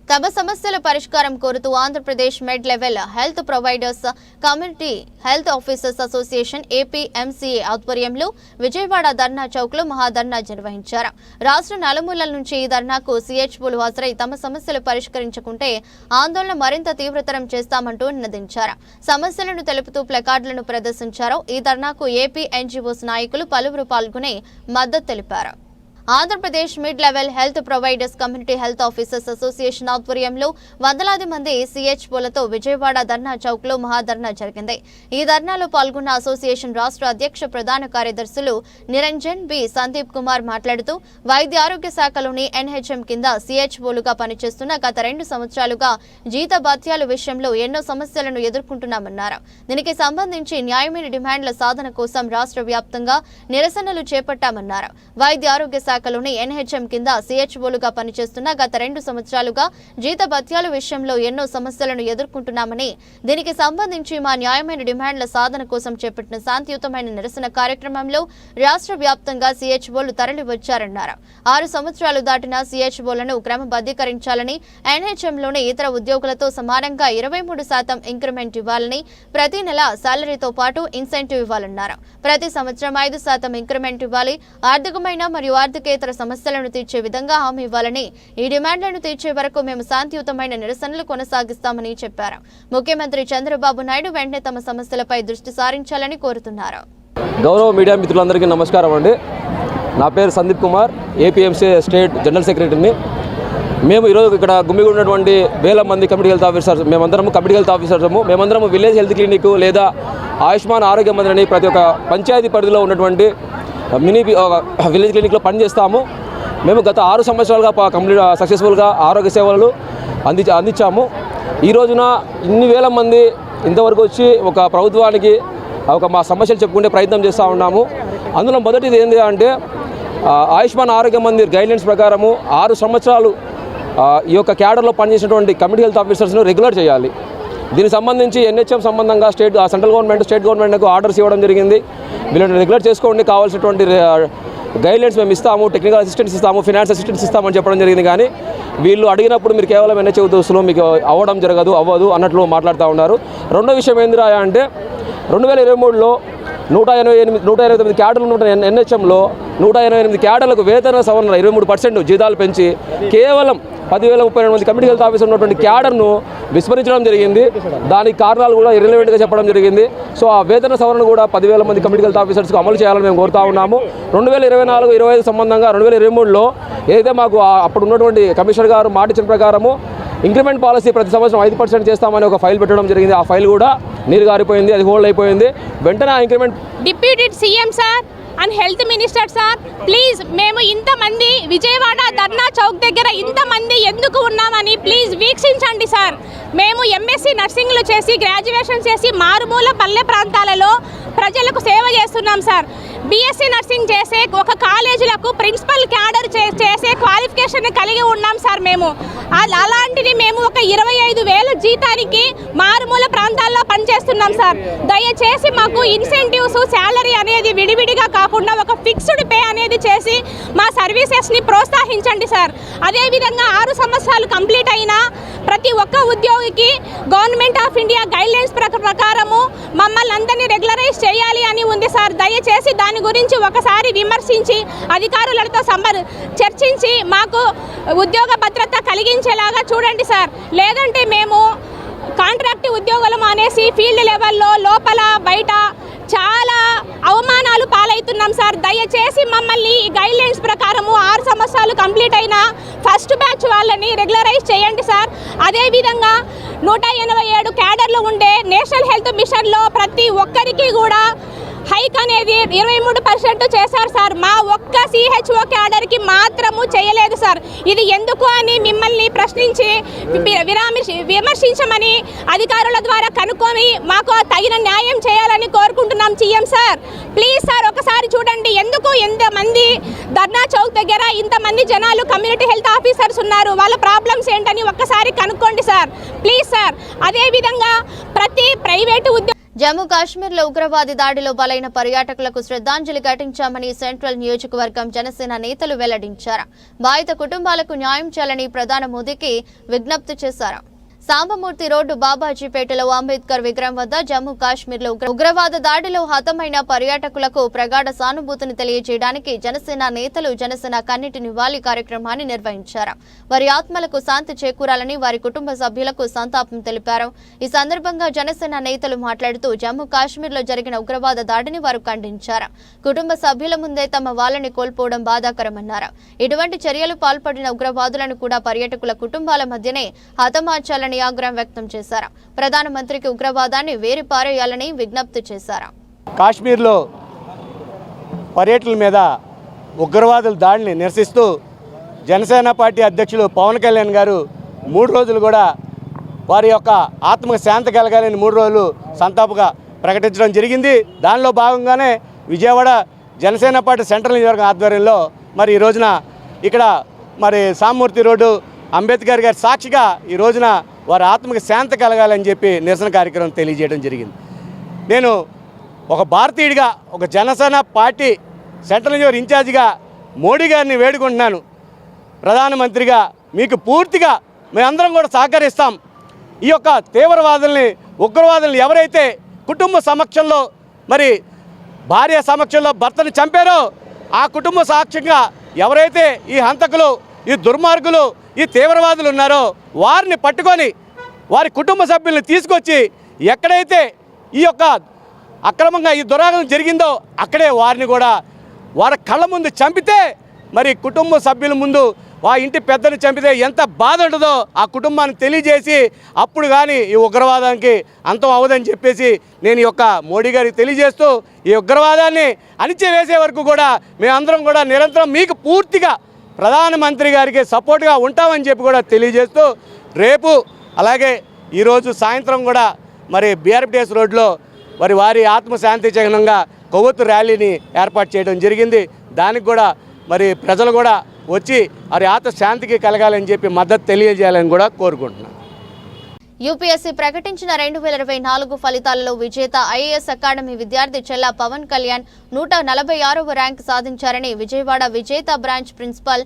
తమ సమస్యల పరిష్కారం కోరుతూ Andhra Pradesh mid level health providers community health officers association APMCA ఆధ్వర్యంలో విజయవాడ ధర్నా చౌక్ లో మహాధర్నా నిర్వహించారు. రాష్ట్ర నలుమూలల నుంచి ఈ ధర్నాకు సిహెచ్ఓలు హాజరై తమ సమస్యలు పరిష్కరించకుంటే ఆందోళన మరింత తీవ్రతరం చేస్తామంటూ నినదించారు. సమస్యలను తెలుపుతూ ప్లకార్డులను ప్రదర్శించారు. ఈ ధర్నాకు ఏపీ ఎన్జీఓస్ నాయకులు పలువురు పాల్గొని మద్దతు తెలిపారు. Andhra Pradesh mid level health providers community health officers association ఆధ్వర్యంలో వందలాది మంది సిహెచ్ఓలతో విజయవాడ ధర్నా చౌక్ లో మహాధర్నా జరిగింది. ఈ ధర్నాలో పాల్గొన్న అసోసియేషన్ రాష్ట్ర అధ్యక్ష ప్రధాన కార్యదర్శులు నిరంజన్ బి సందీప్ కుమార్ మాట్లాడుతూ వైద్య ఆరోగ్య శాఖలోని ఎన్హెచ్ఎం కింద సిహెచ్ఓలుగా పనిచేస్తున్న గత 2 సంవత్సరాలుగా జీతభత్యాల విషయంలో ఎన్నో సమస్యలను ఎదుర్కొంటున్నామన్నారు. దీనికి సంబంధించి న్యాయమైన డిమాండ్ల సాధన కోసం రాష్ట్ర వ్యాప్తంగా నిరసనలు చేపట్టామన్నారు. వైద్య ఆరోగ్య శాఖలోని ఎన్హెచ్ఎం కింద సిహెచ్ఓలుగా పనిచేస్తున్న గత 2 సంవత్సరాలుగా జీతభత్యాల విషయంలో ఎన్నో సమస్యలను ఎదుర్కొంటున్నామని, దీనికి సంబంధించి మా న్యాయమైన డిమాండ్ల సాధన కోసం చేపట్టిన శాంతియుతమైన నిరసన కార్యక్రమంలో రాష్ట్ర వ్యాప్తంగా సిహెచ్ఓలు తరలి వచ్చారన్నారు. 6 సంవత్సరాలు దాటిన సిహెచ్ఓలను క్రమబద్ధీకరించాలని, ఎన్హెచ్ఎంలోని ఇతర ఉద్యోగులతో సమానంగా 23% ఇంక్రిమెంట్ ఇవ్వాలని, ప్రతి నెల సాలరీతో పాటు ఇన్సెంటివ్ ఇవ్వాలన్నారు. ప్రతి సంవత్సరం 5% ఇంక్రిమెంట్ ఇవ్వాలి, ఆర్థికమైన మరియు ఆర్థికేతర సమస్యలను తీర్చే విధంగా హామీ ఇవ్వాలని, ఈ డిమాండ్లను తీర్చే వరకు మేము శాంతియుతమైన నిరసనలు కొనసాగిస్తామని చెప్పారు. ముఖ్యమంత్రి చంద్రబాబు నాయుడు వెంటనే తమ సమస్యలపై దృష్టి సారించాలని కోరుతున్నారు. గౌరవ మీడియా మిత్రులందరికీ నమస్కారం అండి. నా పేరు Sandeep Kumar, APMC state general సెక్రటరీని. మేము ఈరోజు ఇక్కడ గుమ్మిగూడినటువంటి వేల మంది కమ్యూనిటీ హెల్త్ ఆఫీసర్స్, మేమందరము కమ్యూనిటీ హెల్త్ ఆఫీసర్సము, మేమందరము విలేజ్ హెల్త్ క్లినిక్ లేదా ఆయుష్మాన్ ఆరోగ్య మందిరని ప్రతి ఒక్క పంచాయతీ పరిధిలో ఉన్నటువంటి మినీ విలేజ్ క్లినిక్లో పనిచేస్తాము. మేము గత 6 సంవత్సరాలుగా కంప్లీట్ సక్సెస్ఫుల్గా ఆరోగ్య సేవలు అందించాము. ఈ రోజున ఇన్ని వేల మంది ఇంతవరకు వచ్చి ఒక ప్రభుత్వానికి మా సమస్యలు చెప్పుకునే ప్రయత్నం చేస్తూ ఉన్నాము. అందులో మొదటిది ఏంటి అంటే ఆయుష్మాన్ ఆరోగ్య మందిర్ గైడ్లైన్స్ ప్రకారము 6 సంవత్సరాలు ఈ యొక్క క్యాడర్లో పనిచేసినటువంటి కమ్యూనిటీ హెల్త్ ఆఫీసర్స్ను రెగ్యులర్ చేయాలి. దీనికి సంబంధించి ఎన్హెచ్ఎం సంబంధంగా సెంట్రల్ గవర్నమెంట్, స్టేట్ గవర్నమెంట్కు ఆర్డర్స్ ఇవ్వడం జరిగింది. వీళ్ళని రెగ్యులర్ చేసుకోండి, కావాల్సినటువంటి గైడ్లైన్స్ మేము ఇస్తాము, టెక్నికల్ అసిస్టెన్స్ ఇస్తాము, ఫినాన్స్ అసిస్టెన్స్ ఇస్తామని చెప్పడం జరిగింది. కానీ వీళ్ళు అడిగినప్పుడు మీరు కేవలం ఎన్హెచ్ఎం ఉద్యోగులు మీకు అవ్వదు అన్నట్లు మాట్లాడుతూ ఉన్నారు. రెండో విషయం ఏందిరా అంటే 2023లో 189 క్యాడర్లు ఉన్న ఎన్హెచ్ఎంలో 188 క్యాడర్లకు వేతన సవరణ 23% జీతాలు పెంచి కేవలం 10,032 మంది కమ్యూనిటీ హెల్త్ ఆఫీసర్ ఉన్నటువంటి క్యాడర్ను విస్మరించడం జరిగింది. దానికి కారణాలు కూడా ఇర్రెలవెంట్గా చెప్పడం జరిగింది. సో ఆ వేతన సవరణ కూడా 10,000 మంది కమ్యూనిటీ హెల్త్ ఆఫీసర్స్కు అమలు చేయాలని మేము కోరుతా ఉన్నాము. 2024-25 సంబంధంగా 2023లో ఏదైతే మాకు అప్పుడు ఉన్నటువంటి కమిషనర్ గారు మాట ఇచ్చిన ప్రకారము ఇంక్రిమెంట్ పాలసీ ప్రతి సంవత్సరం 5% చేస్తామని ఒక ఫైల్ పెట్టడం జరిగింది. ఆ ఫైల్ కూడా నీరు గారిపోయింది, అది హోల్డ్ అయిపోయింది. వెంటనే ఆ increment deputy CM sir and health minister sir, please మేము ఇంతమంది విజయవాడ ధర్నా చౌక్ దగ్గర ఇంతమంది ఎందుకు ఉన్నామని ప్లీజ్ వీక్షించండి సార్. మేము ఎంఎస్సీ నర్సింగ్లు చేసి గ్రాడ్యుయేషన్ చేసి మారుమూల పల్లె ప్రాంతాలలో ప్రజలకు సేవ చేస్తున్నాం సార్. బీఎస్సీ నర్సింగ్ చేసే ఒక కాలేజీలకు ప్రిన్సిపల్ క్యాడర్ చేసే క్వాలిఫికేషన్ కలిగి ఉన్నాం సార్. మేము అలాంటిది మేము ఒక 25,000 జీతానికి మారుమూల ప్రాంతాల్లో పనిచేస్తున్నాం సార్. దయచేసి మాకు ఇన్సెంటివ్స్, శాలరీ అనేది విడివిడిగా కాకుండా ఒక ఫిక్స్డ్ పే అనేది చేసి మా సర్వీసెస్ని ప్రోత్సహించండి సార్. అదేవిధంగా 6 సంవత్సరాలు కంప్లీట్ అయినా ప్రతి ఒక్క ఉద్యోగికి గవర్నమెంట్ ఆఫ్ ఇండియా గైడ్లైన్స్ ప్రకారము మమ్మల్ని అందరినీ రెగ్యులరైజ్ చేయాలి అని ఉంది సార్. దయచేసి దాని గురించి ఒకసారి విమర్శించి అధికారులతో చర్చించి మాకు ఉద్యోగ భద్రత కలిగించేలాగా చూడండి సార్. లేదంటే మేము కాంట్రాక్ట్ ఉద్యోగులం అనేసి ఫీల్డ్ లెవెల్లో లోపల బయట చాలా అవమానాలు పాలవుతున్నాం సార్. దయచేసి మమ్మల్ని ఈ గైడ్లైన్స్ ప్రకారము 6 సంవత్సరాలు కంప్లీట్ అయిన ఫస్ట్ బ్యాచ్ వాళ్ళని రెగ్యులరైజ్ చేయండి సార్. అదేవిధంగా 187 క్యాడర్లు ఉండే నేషనల్ హెల్త్ మిషన్లో ప్రతి ఒక్కరికి కూడా హైక్ అనేది 23% చేశారు సార్. మా ఒక్క సిహెచ్ఓ క్యాడర్కి మాత్రము చేయలేదు సార్. ఇది ఎందుకు అని మిమ్మల్ని ప్రశ్నించి విమర్శించమని అధికారుల ద్వారా కనుక్కొని మాకు తగిన న్యాయం చేయాలని కోరుకుంటున్నాం సీఎం సార్. ప్లీజ్ సార్ ఒకసారి చూడండి, ఎందుకు ఎంతమంది ధర్నా చౌక్ దగ్గర ఇంతమంది జనాలు కమ్యూనిటీ హెల్త్ ఆఫీసర్స్ ఉన్నారు, వాళ్ళ ప్రాబ్లమ్స్ ఏంటని ఒక్కసారి కనుక్కోండి సార్. Please sir. అదేవిధంగా ప్రతి ప్రైవేటు జమ్మూ కాశ్మీర్లో ఉగ్రవాది దాడిలో బలైన పర్యాటకులకు శ్రద్ధాంజలి ఘటించామని సెంట్రల్ నియోజకవర్గం జనసేన నేతలు వెల్లడించారు. బాధిత కుటుంబాలకు న్యాయం చేయాలని ప్రధాని మోదీకి విజ్ఞప్తి చేశారు. సాంబమూర్తి రోడ్డు బాబాజీపేటలో అంబేద్కర్ విగ్రహం వద్ద జమ్మూ కాశ్మీర్లో ఉగ్రవాద దాడిలో హతమైన పర్యాటకులకు ప్రగాఢ సానుభూతిని తెలియజేయడానికి జనసేన నేతలు జనసేన కన్నీటి నివాళి కార్యక్రమాన్ని నిర్వహించారు. వారి ఆత్మలకు శాంతి చేకూరాలని వారి కుటుంబ సభ్యులకు సంతాపం తెలిపారు. ఈ సందర్భంగా జనసేన నేతలు మాట్లాడుతూ జమ్మూ కాశ్మీర్లో జరిగిన ఉగ్రవాద దాడిని వారు ఖండించారు. కుటుంబ సభ్యుల ముందే తమ వాళ్ళని కోల్పోవడం బాధాకరమన్నారు. ఇటువంటి చర్యలు పాల్పడిన ఉగ్రవాదులను కూడా పర్యాటకుల కుటుంబాల మధ్యనే హతమార్చాలని ఆగ్రహం వ్యక్తం చేశారు. ప్రధానమంత్రికి ఉగ్రవాదాన్ని వేరి పారేయాలని విజ్ఞప్తి చేశారు. కాశ్మీర్లో పర్యటకుల మీద ఉగ్రవాదుల దాడిని నిరసిస్తూ జనసేన పార్టీ అధ్యక్షులు పవన్ కళ్యాణ్ గారు 3 రోజులు కూడా వారి యొక్క ఆత్మకు శాంతి కలగాలని 3 రోజులు సంతాపంగా ప్రకటించడం జరిగింది. దానిలో భాగంగానే విజయవాడ జనసేన పార్టీ సెంట్రల్ నియోజకవర్గం ఆధ్వర్యంలో మరి ఈ రోజున ఇక్కడ మరి సామూర్తి రోడ్డు అంబేద్కర్ గారి సాక్షిగా ఈ రోజున వారి ఆత్మకి శాంతి కలగాలని చెప్పి నిరసన కార్యక్రమం తెలియజేయడం జరిగింది. నేను ఒక భారతీయుడిగా, ఒక జనసేన పార్టీ సెంట్రల్ నియోజకవర్గ ఇన్ఛార్జిగా మోడీ గారిని వేడుకుంటున్నాను. ప్రధానమంత్రిగా మీకు పూర్తిగా మేమందరం కూడా సహకరిస్తాం. ఈ యొక్క తీవ్రవాదుల్ని, ఉగ్రవాదుల్ని ఎవరైతే కుటుంబ సమక్షంలో మరి భార్య సమక్షంలో భర్తను చంపారో ఆ కుటుంబ సాక్ష్యంగా ఎవరైతే ఈ హంతకులు, ఈ దుర్మార్గులు, ఈ తీవ్రవాదులు ఉన్నారో వారిని పట్టుకొని వారి కుటుంబ సభ్యుల్ని తీసుకొచ్చి ఎక్కడైతే ఈ యొక్క అక్రమంగా ఈ దురాగతం జరిగిందో అక్కడే వారిని కూడా వారి కళ్ళ ముందు చంపితే మరి కుటుంబ సభ్యుల ముందు ఆ ఇంటి పెద్దను చంపితే ఎంత బాధ ఉంటుందో ఆ కుటుంబానికి తెలియజేసి అప్పుడు కానీ ఈ ఉగ్రవాదానికి అంతం అవ్వదని చెప్పేసి నేను ఈ యొక్క మోడీ గారికి తెలియజేస్తూ ఈ ఉగ్రవాదాన్ని అణిచివేసే వరకు కూడా మేమందరం కూడా నిరంతరం మీకు పూర్తిగా ప్రధానమంత్రి గారికి సపోర్ట్గా ఉంటామని చెప్పి కూడా తెలియజేస్తూ రేపు అలాగే ఈరోజు సాయంత్రం కూడా మరి బీఆర్పిఎస్ రోడ్లో మరి వారి ఆత్మశాంతి చిహ్నంగా కొవ్వొత్తు ర్యాలీని ఏర్పాటు చేయడం జరిగింది. దానికి కూడా మరి ప్రజలు కూడా వచ్చి వారి ఆత్మశాంతికి కలగాలని చెప్పి మద్దతు తెలియజేయాలని కూడా కోరుకుంటున్నాను. యూపీఎస్సీ ప్రకటించిన 2024 ఫలితాలలో విజేత ఐఏఎస్ అకాడమీ విద్యార్థి చెల్లా పవన్ కళ్యాణ్ 146వ ర్యాంక్ సాధించారని విజయవాడ విజేత బ్రాంచ్ ప్రిన్సిపల్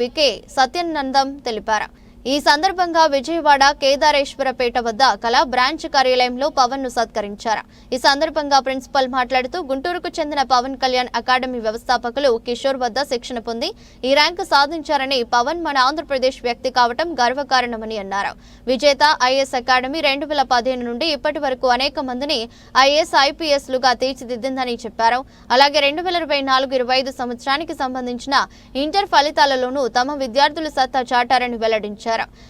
వికే సత్యనందం తెలిపారు. ఈ సందర్భంగా విజయవాడ కేదారేశ్వరపేట వద్ద కల బ్రాంచ్ కార్యాలయంలో పవన్ ను సత్కరించారు. ఈ సందర్భంగా ప్రిన్సిపల్ మాట్లాడుతూ గుంటూరుకు చెందిన పవన్ కళ్యాణ్ అకాడమీ వ్యవస్థాపకులు కిషోర్ వద్ద శిక్షణ పొంది ఈ ర్యాంకు సాధించారని, పవన్ మన ఆంధ్రప్రదేశ్ వ్యక్తి కావటం గర్వకారణమని అన్నారు. విజేత ఐఏఎస్ అకాడమీ 2015 నుండి ఇప్పటి వరకు అనేక మందిని ఐఏఎస్, ఐపీఎస్ లుగా తీర్చిదిద్దిందని చెప్పారు. అలాగే 2024-25 సంవత్సరానికి సంబంధించిన ఇంటర్ ఫలితాలలోనూ తమ విద్యార్థులు సత్తా చాటారని వెల్లడించారు.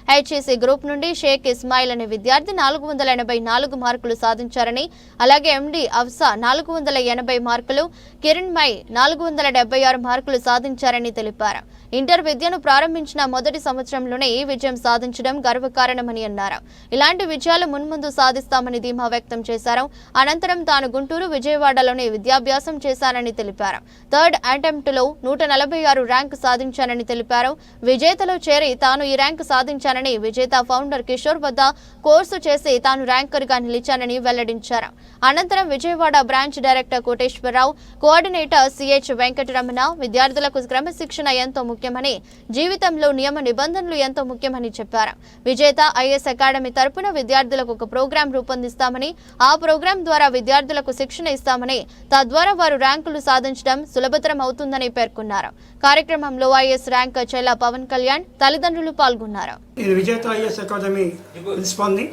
హెచ్ఈసీ గ్రూప్ నుండి షేక్ ఇస్మాయిల్ అనే విద్యార్థి 484 మార్కులు సాధించారని, అలాగే ఎండి అఫ్సా 480 మార్కులు, కిరణ్ మై 476 మార్కులు సాధించారని తెలిపారు. ఇంటర్ విద్యను ప్రారంభించిన మొదటి సంవత్సరంలోనే ఈ విజయం సాధించడం గర్వకారణమని అన్నారు. ఇలాంటి విజయాలు మున్ముందు సాధిస్తామని ధీమా వ్యక్తం చేశారు. అనంతరం తాను గుంటూరు, విజయవాడలోనే విద్యాభ్యాసం చేశానని తెలిపారు. థర్డ్ అటెంప్ట్లో 146 ర్యాంకు సాధించానని తెలిపారు. విజేతలో చేరి తాను ఈ ర్యాంకు సాధించానని, విజేత ఫౌండర్ కిషోర్ వద్ద కోర్సు చేసి తాను ర్యాంకర్గా నిలిచానని వెల్లడించారు. అనంతరం Vijayawada branch director Koteswararao, coordinator CH Venkataramana విద్యార్థులకు క్రమశిక్షణ ఎంతో ముఖ్యమని, జీవితంలో నియమ నిబంధనలు ఎంతో ముఖ్యమని చెప్పారు. విజేత ఐఏఎస్ అకాడమీ తరపున విద్యార్థులకు ఒక ప్రోగ్రాం రూపొందిస్తామని, ఆ ప్రోగ్రాం ద్వారా విద్యార్థులకు శిక్షణ ఇస్తామని, తద్వారా వారు ర్యాంకులు సాధించడం సులభతరం అవుతుందని పేర్కొన్నారు. కార్యక్రమంలో ఐఏఎస్ ర్యాంకర్ చెల్లా పవన్ కళ్యాణ్ తల్లిదండ్రులు పాల్గొన్నారు. నేను విజేత ఐఏఎస్ అకాడమీ ప్రిన్సిపాల్ని.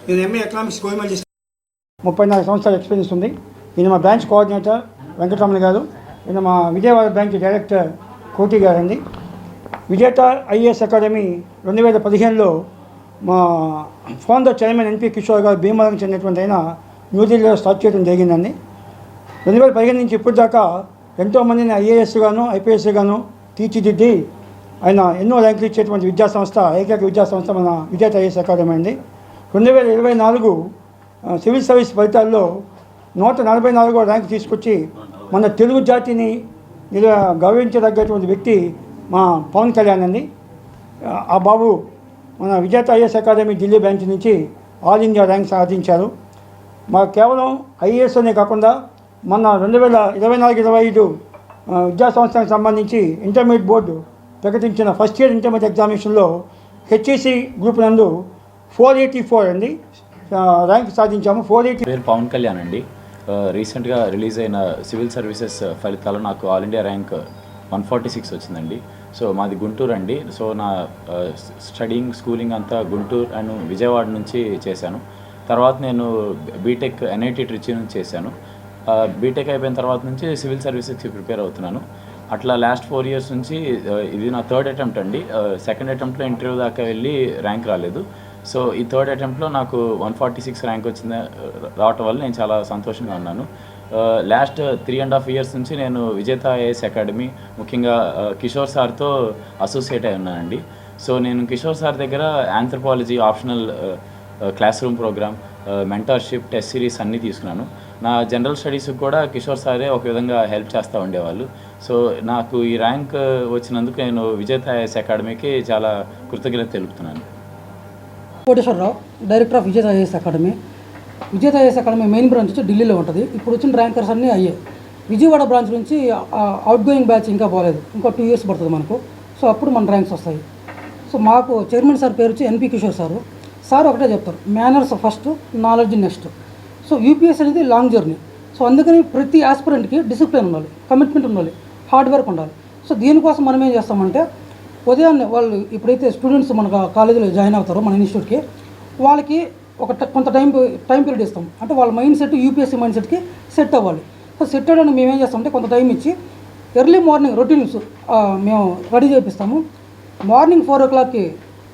నేను ఎంఏ ఎకనామిక్స్ గోల్మెడల్ చేసి 34 సంవత్సరాల ఎక్స్పీరియన్స్ ఉంది. ఈయన మా బ్రాంచ్ కోఆర్డినేటర్ వెంకటరమణ గారు, ఈయన మా విజయవాడ బ్రాంచ్ డైరెక్టర్ కోటి గారు అండి. విజేత ఐఏఎస్ అకాడమీ 2015లో మా ఫౌండర్ చైర్మన్ ఎన్పి కిషోర్ గారు భీమవరం చెందినటువంటి ఆయన న్యూఢిల్లీలో స్టార్ట్ చేయడం జరిగిందండి. 2015 నుంచి ఇప్పుడు దాకా ఎంతోమందిని ఐఏఎస్ గాను, ఐపీఎస్ గాను తీర్చిదిద్ది ఆయన ఎన్నో ర్యాంకులు ఇచ్చేటువంటి విద్యాసంస్థ, ఏకైక విద్యాసంస్థ మన విజేత ఐఏఎస్ అకాడమీ అండి. 2024 సివిల్ సర్వీస్ ఫలితాల్లో 144వ ర్యాంకు తీసుకొచ్చి మన తెలుగు జాతిని గౌరవించదగ్గటువంటి వ్యక్తి మా పవన్ కళ్యాణ్ అండి. ఆ బాబు మన విజేత ఐఏఎస్ అకాడమీ ఢిల్లీ బ్రాంచ్ నుంచి ఆల్ ఇండియా ర్యాంక్ సాధించారు. మా కేవలం ఐఏఎస్ అనే కాకుండా మన 2024-25 విద్యా సంవత్సరానికి సంబంధించి ఇంటర్మీడియట్ బోర్డు ప్రకటించిన ఫస్ట్ ఇయర్ ఇంటర్మీడియట్ ఎగ్జామినేషన్లో హెచ్ఈసీ గ్రూప్ నందు 484 అండి ర్యాంక్ సాధించాము. 480. పేరు పవన్ కళ్యాణ్ అండి. రీసెంట్గా రిలీజ్ అయిన సివిల్ సర్వీసెస్ ఫలితాలు నాకు ఆల్ ఇండియా ర్యాంక్ 146 వచ్చిందండి. సో మాది గుంటూరు అండి. సో నా స్కూలింగ్ అంతా గుంటూరు అండ్ విజయవాడ నుంచి చేశాను. తర్వాత నేను బీటెక్ ఎన్ఐటి ట్రిచి నుంచి చేశాను. బీటెక్ అయిపోయిన తర్వాత నుంచి సివిల్ సర్వీసెస్కి ప్రిపేర్ అవుతున్నాను. అట్లా లాస్ట్ 4 years నుంచి ఇది నా థర్డ్ అటెంప్ట్ అండి. సెకండ్ అటెంప్ట్లో ఇంటర్వ్యూ దాకా వెళ్ళి ర్యాంక్ రాలేదు. సో ఈ థర్డ్ అటెంప్ట్లో నాకు 146 ర్యాంక్ వచ్చింది రావటం వల్ల నేను చాలా సంతోషంగా ఉన్నాను. లాస్ట్ 3.5 years నుంచి నేను విజేత ఐఏఎస్ అకాడమీ ముఖ్యంగా కిషోర్ సార్తో అసోసియేట్ అయి ఉన్నానండి. సో నేను కిషోర్ సార్ దగ్గర anthropology optional class room programme, mentorship, test series అన్నీ తీసుకున్నాను. నా జనరల్ స్టడీస్కి కూడా కిషోర్ సారే ఒక విధంగా హెల్ప్ చేస్తూ ఉండేవాళ్ళు. సో నాకు ఈ ర్యాంక్ వచ్చినందుకు నేను విజేత ఐఏఎస్ అకాడమీకి చాలా కృతజ్ఞత తెలుపుతున్నాను. కోటేశ్వరరావు, డైరెక్టర్ ఆఫ్ విజేత ఐఏఎస్ అకాడమీ. విజేత ఐఏఎస్ అకాడమీ మెయిన్ బ్రాంచ్ వచ్చి ఢిల్లీలో ఉంటుంది. ఇప్పుడు వచ్చిన ర్యాంకర్స్ అన్నీ అయ్యాయి. విజయవాడ బ్రాంచ్ నుంచి అవుట్ గోయింగ్ బ్యాచ్ ఇంకా పోలేదు, ఇంకో 2 years పడుతుంది మనకు. సో అప్పుడు మన ర్యాంక్స్ వస్తాయి. సో మాకు చైర్మన్ సార్ పేరు వచ్చి ఎన్పి కిషోర్ సార్ ఒకటే చెప్తారు, manners first, knowledge next. So UPS అనేది లాంగ్ జర్నీ. సో అందుకని ప్రతి ఆస్పిరెంట్కి డిసిప్లిన్ ఉండాలి, కమిట్మెంట్ ఉండాలి, హార్డ్ వర్క్ ఉండాలి. సో దీనికోసం మనం ఏం చేస్తామంటే ఉదయాన్నే వాళ్ళు ఎప్పుడైతే స్టూడెంట్స్ మన కాలేజీలో జాయిన్ అవుతారో మన ఇన్స్టిట్యూట్కి, వాళ్ళకి కొంత టైం పీరియడ్ ఇస్తాం. అంటే వాళ్ళ మైండ్ సెట్ యూపీఎస్సీ మైండ్ సెట్కి సెట్ అవ్వాలి. సో సెట్ అవ్వడానికి మేము ఏం చేస్తామంటే కొంత టైం ఇచ్చి ఎర్లీ మార్నింగ్ రొటీన్స్ మేము రెడీ చేపిస్తాము. మార్నింగ్ 4 o'clockకి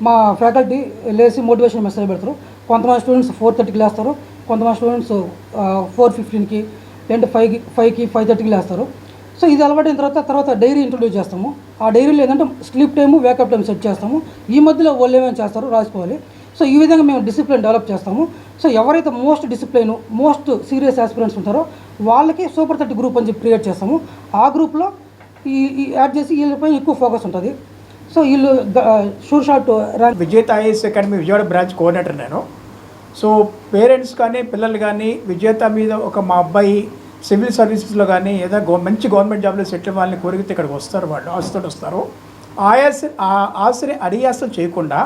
మా ఫ్యాకల్టీ లేచి మోటివేషన్ మెసేజ్ పెడతారు. కొంతమంది స్టూడెంట్స్ 4:30కి లేస్తారు, కొంతమంది స్టూడెంట్స్ 4:15కి, లేదంటే 5కి 5:30కి లేస్తారు. సో ఇది అలవాటైన తర్వాత డైరీ ఇంట్రొడ్యూస్ చేస్తాము. ఆ డైరీలో ఏంటంటే sleep time, wake up time set చేస్తాము. ఈ మధ్యలో వాళ్ళు ఏమేమి చేస్తారో రాసుకోవాలి. సో ఈ విధంగా మేము డిసిప్లిన్ డెవలప్ చేస్తాము. సో ఎవరైతే most discipline, most serious aspirants ఉంటారో వాళ్ళకి సూపర్ 30 గ్రూప్ అని చెప్పి క్రియేట్ చేస్తాము. ఆ గ్రూప్లో ఈ యాడ్ చేసి వీళ్ళపై ఎక్కువ ఫోకస్ ఉంటుంది. సో వీళ్ళు షూర్ షాట్ ర్యాంక్. విజేత IAS academy Vijayawada branch coordinator నేను. సో పేరెంట్స్ కానీ పిల్లలు కానీ విజేత మీద మా అబ్బాయి సివిల్ సర్వీసెస్లో కానీ ఏదో మంచి గవర్నమెంట్ జాబ్లో సెటిల్ వాళ్ళని కోరికతో ఇక్కడికి వస్తారు, వాళ్ళు ఆశతో వస్తారు. ఆశని అడియాసం చేయకుండా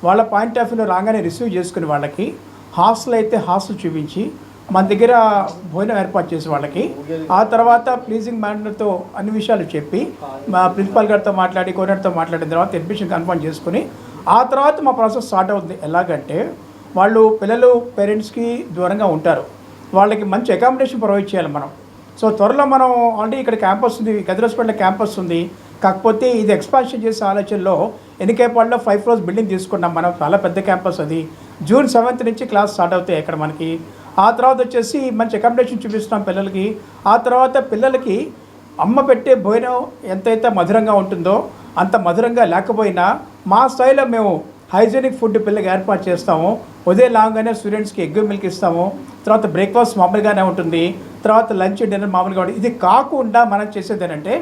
వాళ్ళ పాయింట్ ఆఫ్ వ్యూలో రాగానే రిసీవ్ చేసుకుని వాళ్ళకి హాస్టల్ అయితే హాస్టల్ చూపించి మన దగ్గర భోజనం ఏర్పాటు చేసి వాళ్ళకి ఆ తర్వాత ప్లీజింగ్ మేనర్తో అన్ని విషయాలు చెప్పి మా ప్రిన్సిపాల్ గారితో మాట్లాడి కోఆర్డినేటర్తో మాట్లాడిన తర్వాత అడ్మిషన్ కన్ఫర్మ్ చేసుకుని ఆ తర్వాత మా ప్రాసెస్ స్టార్ట్ అవుతుంది. ఎలాగంటే వాళ్ళు పిల్లలు పేరెంట్స్కి దూరంగా ఉంటారు, వాళ్ళకి మంచి అకామిడేషన్ ప్రొవైడ్ చేయాలి మనం. సో త్వరలో మనం ఆల్రెడీ ఇక్కడ క్యాంపస్ ఉంది, గదిరాజపేటలో క్యాంపస్ ఉంది. కాకపోతే ఇది ఎక్స్పాన్షన్ చేసే ఆలోచనలో ఎన్నికేపాడులో 5 floors బిల్డింగ్ తీసుకున్నాం మనం, చాలా పెద్ద క్యాంపస్ అది. June 7th నుంచి క్లాస్ స్టార్ట్ అవుతాయి ఇక్కడ మనకి. ఆ తర్వాత వచ్చేసి మంచి అకామిడేషన్ చూపిస్తున్నాం పిల్లలకి. ఆ తర్వాత పిల్లలకి అమ్మ పెట్టే భోజనం ఎంతైతే మధురంగా ఉంటుందో అంత మధురంగా లేకపోయినా మా స్థాయిలో మేము హైజీనిక్ ఫుడ్ పిల్లలకి ఏర్పాటు చేస్తాము. ఉదయం లాగానే స్టూడెంట్స్కి ఎగ్ మిల్క్ ఇస్తాము. తర్వాత బ్రేక్ఫాస్ట్ మామూలుగానే ఉంటుంది, తర్వాత లంచ్ డిన్నర్ మామూలుగా ఉంటుంది. ఇది కాకుండా మనం చేసేది ఏంటంటే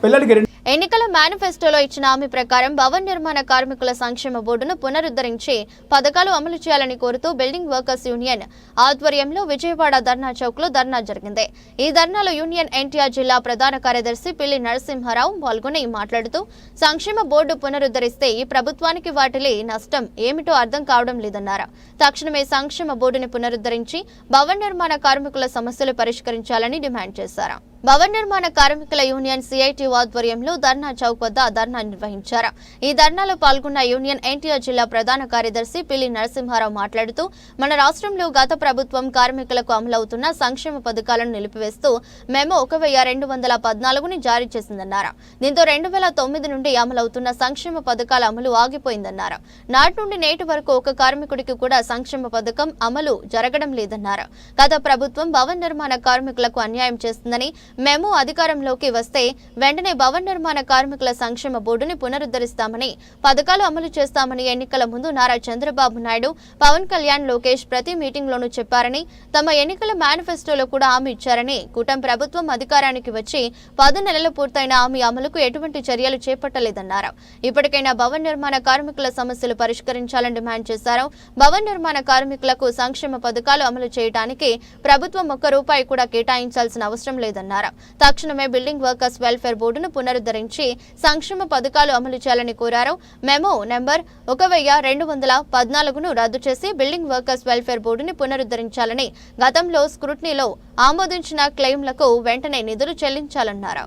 పిల్లలకి ఎన్నికల మేనిఫెస్టోలో ఇచ్చిన హామీ ప్రకారం భవన నిర్మాణ కార్మికుల సంక్షేమ బోర్డును పునరుద్ధరించి పథకాలు అమలు చేయాలని కోరుతూ బిల్డింగ్ వర్కర్స్ యూనియన్ ఆధ్వర్యంలో విజయవాడ ధర్నా చౌక్ లో ధర్నా జరిగింది. ఈ ధర్నాలో యూనియన్ ఎన్టీఆర్ జిల్లా ప్రధాన కార్యదర్శి పిల్లి నరసింహారావు పాల్గొని మాట్లాడుతూ సంక్షేమ బోర్డు పునరుద్ధరిస్తే ఈ ప్రభుత్వానికి వాటిలే నష్టం ఏమిటో అర్థం కావడం లేదన్నారు. తక్షణమే సంక్షేమ బోర్డుని పునరుద్ధరించి భవన నిర్మాణ కార్మికుల సమస్యలు పరిష్కరించాలని డిమాండ్ చేశారు. భవన నిర్మాణ కార్మికుల యూనియన్ సిఐటి ఆధ్వర్యంలో ధర్నా చౌక్ వద్ద ధర్నా నిర్వహించారు. ఈ ధర్నాలో పాల్గొన్న యూనియన్ ఎన్టీఆర్ జిల్లా ప్రధాన కార్యదర్శి పిల్లి నరసింహారావు మాట్లాడుతూ మన రాష్ట్రంలో గత ప్రభుత్వం కార్మికులకు అమలవుతున్న సంక్షేమ పథకాలను నిలిపివేస్తూ మెమో 1214ని జారీ చేసిందన్నారు. దీంతో 2009 నుండి అమలవుతున్న సంక్షేమ పథకాల అమలు ఆగిపోయిందన్నారు. నాటి నుండి నేటి వరకు ఒక కార్మికుడికి కూడా సంక్షేమ పథకం అమలు జరగడం లేదన్నారు. గత ప్రభుత్వం భవన నిర్మాణ కార్మికులకు అన్యాయం చేస్తుందని మేము అధికారంలోకి వస్తే వెంటనే భవన నిర్మాణ కార్మికుల సంక్షేమ బోర్డుని పునరుద్ధరిస్తామని, పథకాలు అమలు చేస్తామని ఎన్నికల ముందు నారా చంద్రబాబు నాయుడు, పవన్ కళ్యాణ్, లోకేష్ ప్రతి మీటింగ్లోనూ చెప్పారని, తమ ఎన్నికల మేనిఫెస్టోలో కూడా హామీ ఇచ్చారని, కూటమి ప్రభుత్వం అధికారానికి వచ్చి 10 నెలలు పూర్తయిన హామీ అమలుకు ఎటువంటి చర్యలు చేపట్టలేదన్నారు. ఇప్పటికైనా భవన నిర్మాణ కార్మికుల సమస్యలు పరిష్కరించాలని డిమాండ్ చేశారు. భవన నిర్మాణ కార్మికులకు సంక్షేమ పథకాలు అమలు చేయడానికి ప్రభుత్వం ₹1 కూడా కేటాయించాల్సిన అవసరం లేదన్నారు. తక్షణమే బిల్డింగ్ వర్కర్స్ వెల్ఫేర్ బోర్డును పునరుద్ధరించి సంక్షేమ పథకాలు అమలు చేయాలని కోరారు. మెమో నెంబర్ 1214ను రద్దు చేసి బిల్డింగ్ వర్కర్స్ వెల్ఫేర్ బోర్డుని పునరుద్ధరించాలని, గతంలో స్క్రూటినీలో ఆమోదించిన క్లెయిమ్లకు వెంటనే నిధులు చెల్లించాలన్నారు.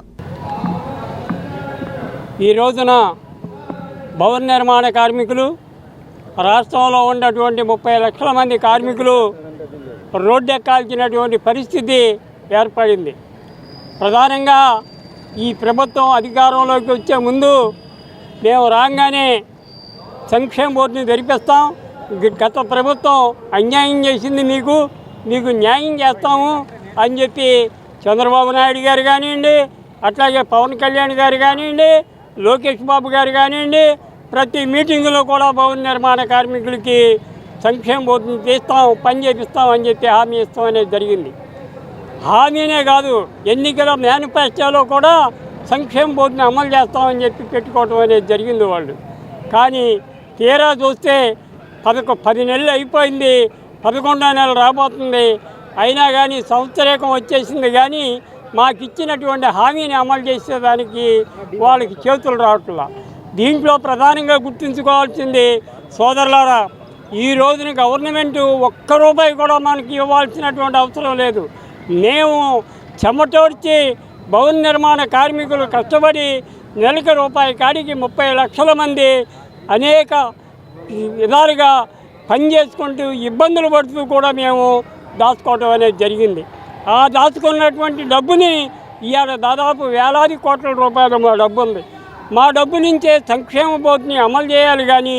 ఈ రోజున భవన నిర్మాణ కార్మికులు, రాష్ట్రంలో ఉన్నటువంటి 30 లక్షల మంది కార్మికులు రోడ్డెక్కాల్సినటువంటి పరిస్థితి ఏర్పడింది. ప్రధానంగా ఈ ప్రభుత్వం అధికారంలోకి వచ్చే ముందు మేము రాగానే సంక్షేమ బోర్డుని తెరిపిస్తాం, గత ప్రభుత్వం అన్యాయం చేసింది, మీకు న్యాయం చేస్తాము అని చెప్పి చంద్రబాబు నాయుడు గారు కానివ్వండి, అట్లాగే పవన్ కళ్యాణ్ గారు కానివ్వండి, లోకేష్ బాబు గారు కానివ్వండి, ప్రతి మీటింగులో కూడా భవన నిర్మాణ కార్మికులకి సంక్షేమ బోర్డుని తీస్తాం, పని చేపిస్తాం అని చెప్పి హామీ ఇస్తాం అనేది జరిగింది. హామీనే కాదు, ఎన్నికల మేనిఫెస్టోలో కూడా సంక్షేమ బోర్డుని అమలు చేస్తామని చెప్పి పెట్టుకోవడం అనేది జరిగింది వాళ్ళు. కానీ తీరా చూస్తే 10 నెలలు అయిపోయింది, 11వ నెల రాబోతుంది. అయినా కానీ సంవత్సరేకం వచ్చేసింది, కానీ మాకు ఇచ్చినటువంటి హామీని అమలు చేసేదానికి వాళ్ళకి చేతులు రావట్లా. దీంట్లో ప్రధానంగా గుర్తుంచుకోవాల్సింది సోదరులారా, ఈ రోజున గవర్నమెంట్ ఒక్క రూపాయి కూడా మనకి ఇవ్వాల్సినటువంటి అవసరం లేదు. మేము చెమటోడ్చి భవన నిర్మాణ కార్మికులు కష్టపడి నెలకు రూపాయి కాడికి 30 లక్షల మంది అనేక విధాలుగా పనిచేసుకుంటూ ఇబ్బందులు పడుతూ కూడా మేము దాచుకోవడం అనేది జరిగింది. ఆ దాచుకున్నటువంటి డబ్బుని ఇవాళ దాదాపు వేలాది కోట్ల రూపాయలు మా డబ్బు ఉంది. మా డబ్బు నుంచే సంక్షేమ బోర్డుని అమలు చేయాలి, కానీ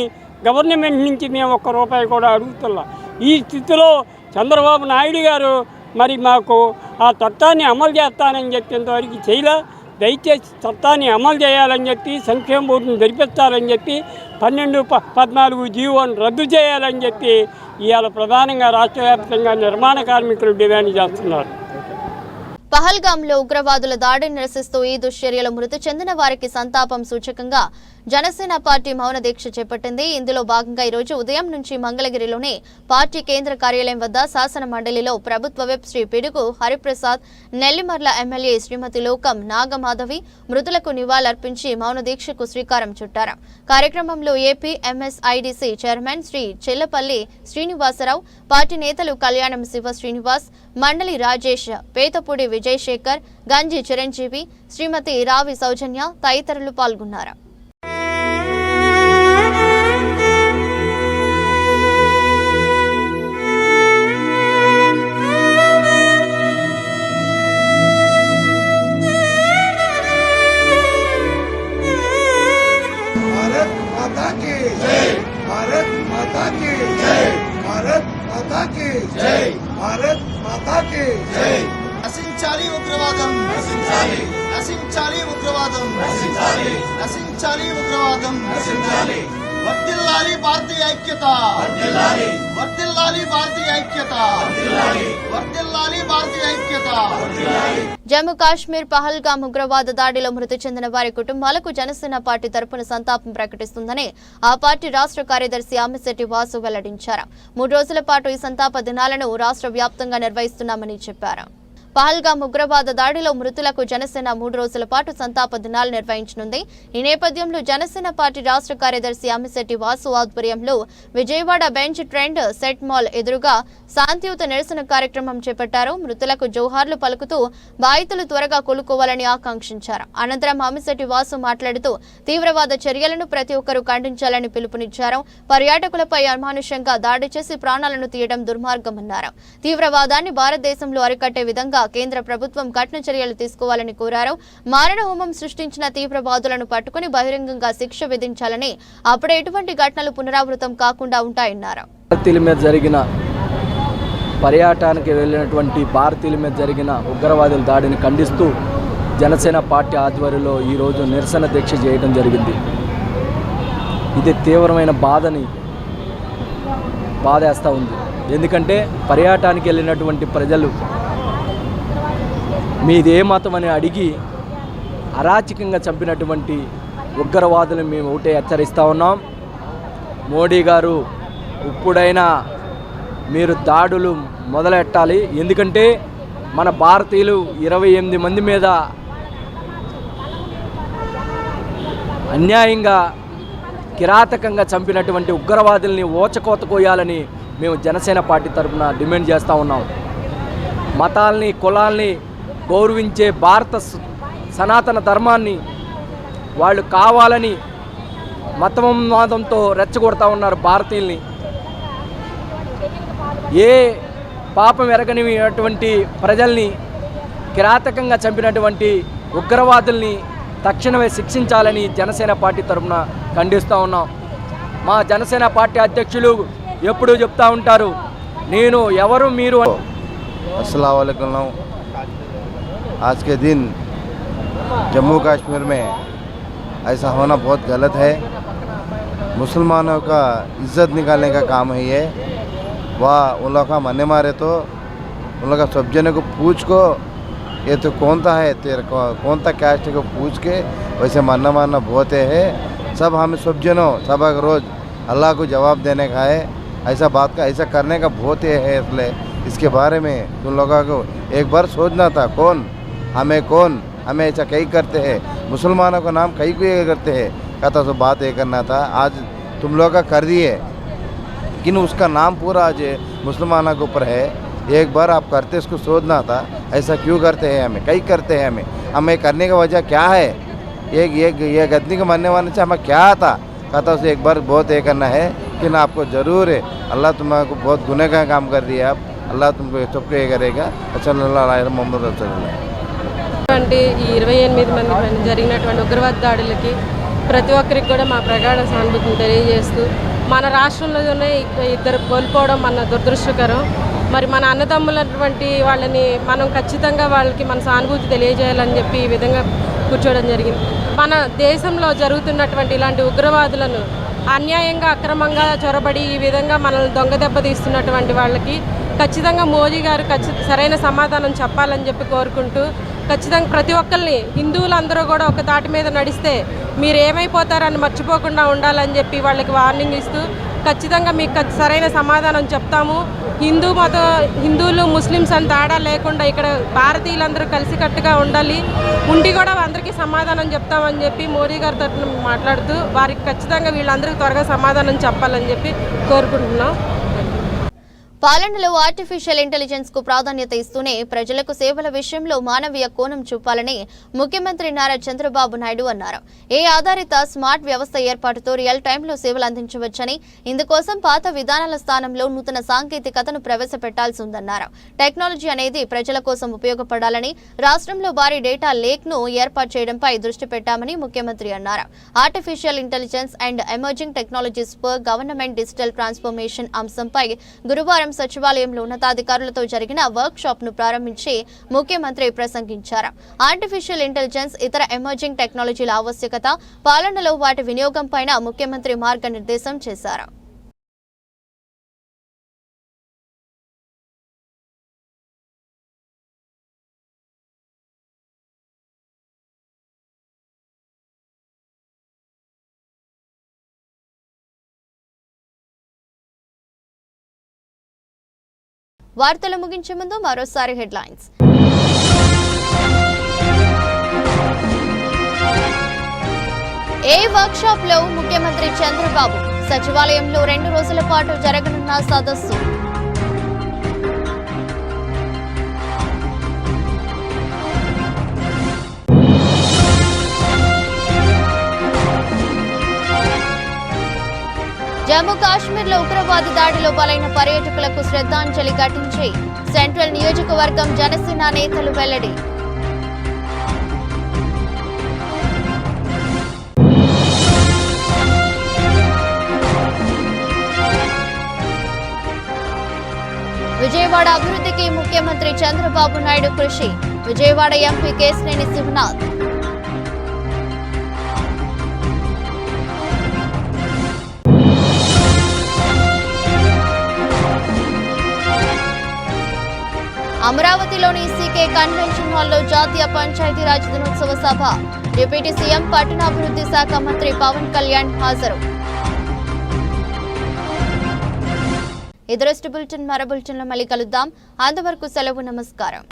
గవర్నమెంట్ నుంచి మేము ఒక్క రూపాయి కూడా అడుగుతున్నాం. ఈ స్థితిలో చంద్రబాబు నాయుడు గారు మరి మాకు ఆ చట్టాన్ని అమలు చేస్తానని చెప్పి ఇంతవరకు చేయలే. దయచేసి చట్టాన్ని అమలు చేయాలని చెప్పి, సంక్షేమ బోర్డుని జరిపించాలని చెప్పి, 12-14 జీవోని రద్దు చేయాలని చెప్పి ఇవాళ ప్రధానంగా రాష్ట్ర వ్యాప్తంగా నిర్మాణ కార్మికులు డిమాండ్ చేస్తున్నారు. పహల్గాంలో ఉగ్రవాదుల దాడిని నిరసిస్తూ ఈ దుశ్చర్యలో మృతి చెందిన వారికి సంతాపం సూచకంగా జనసేన పార్టీ మౌన దీక్ష చేపట్టింది. ఇందులో భాగంగా ఈరోజు ఉదయం నుంచి మంగళగిరిలోని పార్టీ కేంద్ర కార్యాలయం వద్ద శాసన మండలిలో ప్రభుత్వ విప్ శ్రీ పిడుగు హరిప్రసాద్, నెల్లిమర్ల ఎమ్మెల్యే శ్రీమతి లోకం నాగమాధవి మృతులకు నివాళులర్పించి మౌన దీక్షకు శ్రీకారం చుట్టారు. కార్యక్రమంలో AP MSIDC chairman Shri Chellapalli Srinivasarao, party నేతలు కళ్యాణం శివ శ్రీనివాస్, మండలి రాజేష్, పేతపూడి విజయశేఖర్, గంజి చిరంజీవి, శ్రీమతి రావి సౌజన్య తదితరులు పాల్గొన్నారు. నశించాలి ఉగ్రవాదం, నశించాలి, నశించాలి ఉగ్రవాదం, నశించాలి, నశించాలి ఉగ్రవాదం, నశించాలి. వర్ధిల్లాలి భారతీయ ఐక్యత, వర్ధిల్లాలి, వర్ధిల్లాలి భారతీయ ఐక్యత, వర్ధిల్లాలి, వర్ధిల్లాలి భారతీయ ఐక్యత, వర్ధిల్లాలి. జమ్మూ కాశ్మీర్ పహల్గాం ఉగ్రవాద దాడిలో మృతి చెందిన వారి కుటుంబాలకు జనసేన పార్టీ తరపున సంతాపం ప్రకటిస్తుందని ఆ పార్టీ రాష్ట్ర కార్యదర్శి ఆమిశెట్టి వాసు వెల్లడించారు. 3 రోజుల పాటు ఈ సంతాప దినాలను రాష్ట్ర వ్యాప్తంగా నిర్వహిస్తున్నామని చెప్పారు. పహల్గాం ఉగ్రవాద దాడిలో మృతులకు జనసేన 3 రోజుల పాటు సంతాప దినాలు నిర్వహించనుంది. ఈ నేపథ్యంలో జనసేన పార్టీ రాష్ట్ర కార్యదర్శి ఆమిశెట్టి వాసు ఆధ్వర్యంలో Vijayawada bench trend set mall ఎదురుగా శాంతియుత నిరసన కార్యక్రమం చేపట్టారు. మృతులకు జోహార్లు పలుకుతూ బాధితులు త్వరగా కోలుకోవాలని ఆకాంక్షించారు. అనంతరం ఆమిశెట్టి వాసు మాట్లాడుతూ తీవ్రవాద చర్యలను ప్రతి ఒక్కరూ ఖండించాలని పిలుపునిచ్చారు. పర్యాటకులపై అమానుషంగా దాడి చేసి ప్రాణాలను తీయడం దుర్మార్గమన్నారు. తీవ్రవాదాన్ని భారతదేశంలో అరికట్టే విధంగా కేంద్ర ప్రభుత్వం కఠిన చర్యలు తీసుకోవాలని కోరారు. మారణ హోమం సృష్టించిన తీవ్రవాదులను పట్టుకుని బహిరంగంగా శిక్ష విధించాలని, అప్పుడే ఎటువంటి ఘటనలు పునరావృతం కాకుండా ఉంటాయన్నారు. భారతీయుల మీద జరిగిన పర్యటనకి వెళ్ళినటువంటి భారతీయుల మీద జరిగిన ఉగ్రవాదుల దాడిని ఖండిస్తూ జనసేన పార్టీ ఆధ్వర్యంలో ఈరోజు నిరసన దీక్ష చేయడం జరిగింది. ఇది తీవ్రమైన బాధేస్తూ ఉంది. ఎందుకంటే పర్యటనకి వెళ్ళినటువంటి ప్రజలు మీది ఏ మతం అని అడిగి అరాచకంగా చంపినటువంటి ఉగ్రవాదులను మేము ఒకటే హెచ్చరిస్తూ ఉన్నాం. మోడీ గారు ఇప్పుడైనా మీరు దాడులు మొదలెట్టాలి. ఎందుకంటే మన భారతీయులు 28 మంది మీద అన్యాయంగా కిరాతకంగా చంపినటువంటి ఉగ్రవాదుల్ని ఓచకోత కోయాలని మేము జనసేన పార్టీ తరఫున డిమాండ్ చేస్తూ ఉన్నాం. మతాల్ని కులాల్ని గౌరవించే భారత సనాతన ధర్మాన్ని వాళ్ళు కావాలని మతోన్మాదంతో రెచ్చగొడతా ఉన్నారు భారతీయుల్ని. ఏ పాపం ఎరగనిటువంటి ప్రజల్ని కిరాతకంగా చంపినటువంటి ఉగ్రవాదుల్ని తక్షణమే శిక్షించాలని జనసేన పార్టీ తరఫున ఖండిస్తూ ఉన్నాం. మా జనసేన పార్టీ అధ్యక్షులు ఎప్పుడూ చెప్తా ఉంటారు, నేను ఎవరు మీరు. अस्सलाम वालेकुम। आज के दिन जम्मू कश्मीर में ऐसा होना बहुत गलत है। मुसलमानों का इज़्ज़त निकालने का काम है ये। वह उन लोग का मरने मारे तो उन लोग सब जने को पूछ को ये तो कौन सा है तेरा कौन सा कैस्ट को पूछ के वैसे मानना बहुत है। सब हमें सब जनों सब रोज़ अल्लाह को जवाब देने का है, ऐसा बात का ऐसा करने का बहुत है। इसलिए इसके बारे में तुम लोगों को एक बार सोचना था, कौन हमें ऐसा कई करते हैं, मुसलमानों का नाम कई को करते हैं, कहता तो बात ये करना था। आज तुम लोग का कर दिए, लेकिन उसका नाम पूरा आज मुसलमानों के ऊपर है। एक बार आप करते इसको सोचना था, ऐसा क्यों करते हैं, हमें कई करते हैं, हमें करने का वजह क्या है। एक आदमी को मानने वाले से हमें क्या आता, कहता उसे एक बार बहुत ये करना है कि ना आपको ज़रूर है। अल्लाह तुम्हारे को बहुत गुनाह का काम कर दिया, आप अल्लाह तुमको सबको ये करेगा। अच्छा मोहम्मद रसूलुल्लाह। అంటే ఈ 28 మంది పైన జరిగినటువంటి ఉగ్రవాద దాడులకి ప్రతి ఒక్కరికి కూడా మా ప్రగాఢ సానుభూతిని తెలియజేస్తూ, మన రాష్ట్రంలోనే ఇద్దరు కోల్పోవడం మన దురదృష్టకరం. మరి మన అన్నదమ్ములటువంటి వాళ్ళని మనం ఖచ్చితంగా వాళ్ళకి మన సానుభూతి తెలియజేయాలని చెప్పి ఈ విధంగా కూర్చోవడం జరిగింది. మన దేశంలో జరుగుతున్నటువంటి ఇలాంటి ఉగ్రవాదులను అన్యాయంగా అక్రమంగా చొరబడి ఈ విధంగా మనల్ని దొంగ దెబ్బతీస్తున్నటువంటి వాళ్ళకి ఖచ్చితంగా మోదీ గారు సరైన సమాధానం చెప్పాలని చెప్పి కోరుకుంటూ, ఖచ్చితంగా ప్రతి ఒక్కరిని హిందువులందరూ కూడా ఒక తాటి మీద నడిస్తే మీరు ఏమైపోతారని మర్చిపోకుండా ఉండాలని చెప్పి వాళ్ళకి వార్నింగ్ ఇస్తూ, ఖచ్చితంగా మీకు సరైన సమాధానం చెప్తాము. హిందువులు ముస్లిమ్స్ అని తేడా లేకుండా ఇక్కడ భారతీయులందరూ కలిసికట్టుగా ఉండి కూడా అందరికీ సమాధానం చెప్తామని చెప్పి మోదీ గారి తరఫున మాట్లాడుతూ, వారికి ఖచ్చితంగా వీళ్ళందరికీ త్వరగా సమాధానం చెప్పాలని చెప్పి కోరుకుంటున్నాం. పాలనలో ఆర్టిఫిషియల్ ఇంటెలిజెన్స్ కు ప్రాధాన్యత ఇస్తూనే ప్రజలకు సేవల విషయంలో మానవీయ కోణం చూపాలని ముఖ్యమంత్రి నారా చంద్రబాబు నాయుడు అన్నారు. ఏ ఆధారిత స్మార్ట్ వ్యవస్థ ఏర్పాటుతో రియల్ టైంలో సేవలు అందించవచ్చని, ఇందుకోసం పాత విధానాల స్థానంలో నూతన సాంకేతికతను ప్రవేశపెట్టాల్సి ఉందన్నారు. టెక్నాలజీ అనేది ప్రజల కోసం ఉపయోగపడాలని, రాష్ట్రంలో భారీ డేటా లేక్ ను ఏర్పాటు చేయడంపై దృష్టి పెట్టామని ముఖ్యమంత్రి అన్నారు. Artificial intelligence and emerging technologies for government digital transformation అంశంపై గురువారం సచివాలయంలో ఉన్నతాధికారులతో జరిగిన వర్క్ షాప్ ను ప్రారంభించి ముఖ్యమంత్రి ప్రసంగించారు. ఆర్టిఫిషియల్ ఇంటెలిజెన్స్, ఇతర ఎమర్జింగ్ టెక్నాలజీల ఆవశ్యకత, పాలనలో వాటి వినియోగం పైన ముఖ్యమంత్రి మార్గనిర్దేశం చేశారు. వార్తలు ముగించే ముందు మరోసారి హెడ్లైన్స్. ఏ వర్క్ షాప్ లో ముఖ్యమంత్రి చంద్రబాబు, సచివాలయంలో 2 రోజుల పాటు జరగనున్న సదస్సు. జమ్మూ కాశ్మీర్లో ఉగ్రవాది దాడిలో బలైన పర్యాటకులకు శ్రద్ధాంజలి ఘటించి సెంట్రల్ నియోజకవర్గం జనసేన నేతలు వెల్లడి. విజయవాడ అభివృద్ధికి ముఖ్యమంత్రి చంద్రబాబు నాయుడు కృషి. విజయవాడ ఎంపీ కేశినేని శివనాథ్. అమరావతిలోని సీకే కన్వెన్షన్ హాల్లో జాతీయ పంచాయతీరాజ్ దినోత్సవ సభ. డిప్యూటీ సీఎం పట్టణాభివృద్ధి శాఖ మంత్రి పవన్ కళ్యాణ్ హాజరు. ఇది బులెటిన్. మరో బులెటిన్లో మళ్ళీ కలుద్దాం. అంతవరకు సెలవు. నమస్కారం.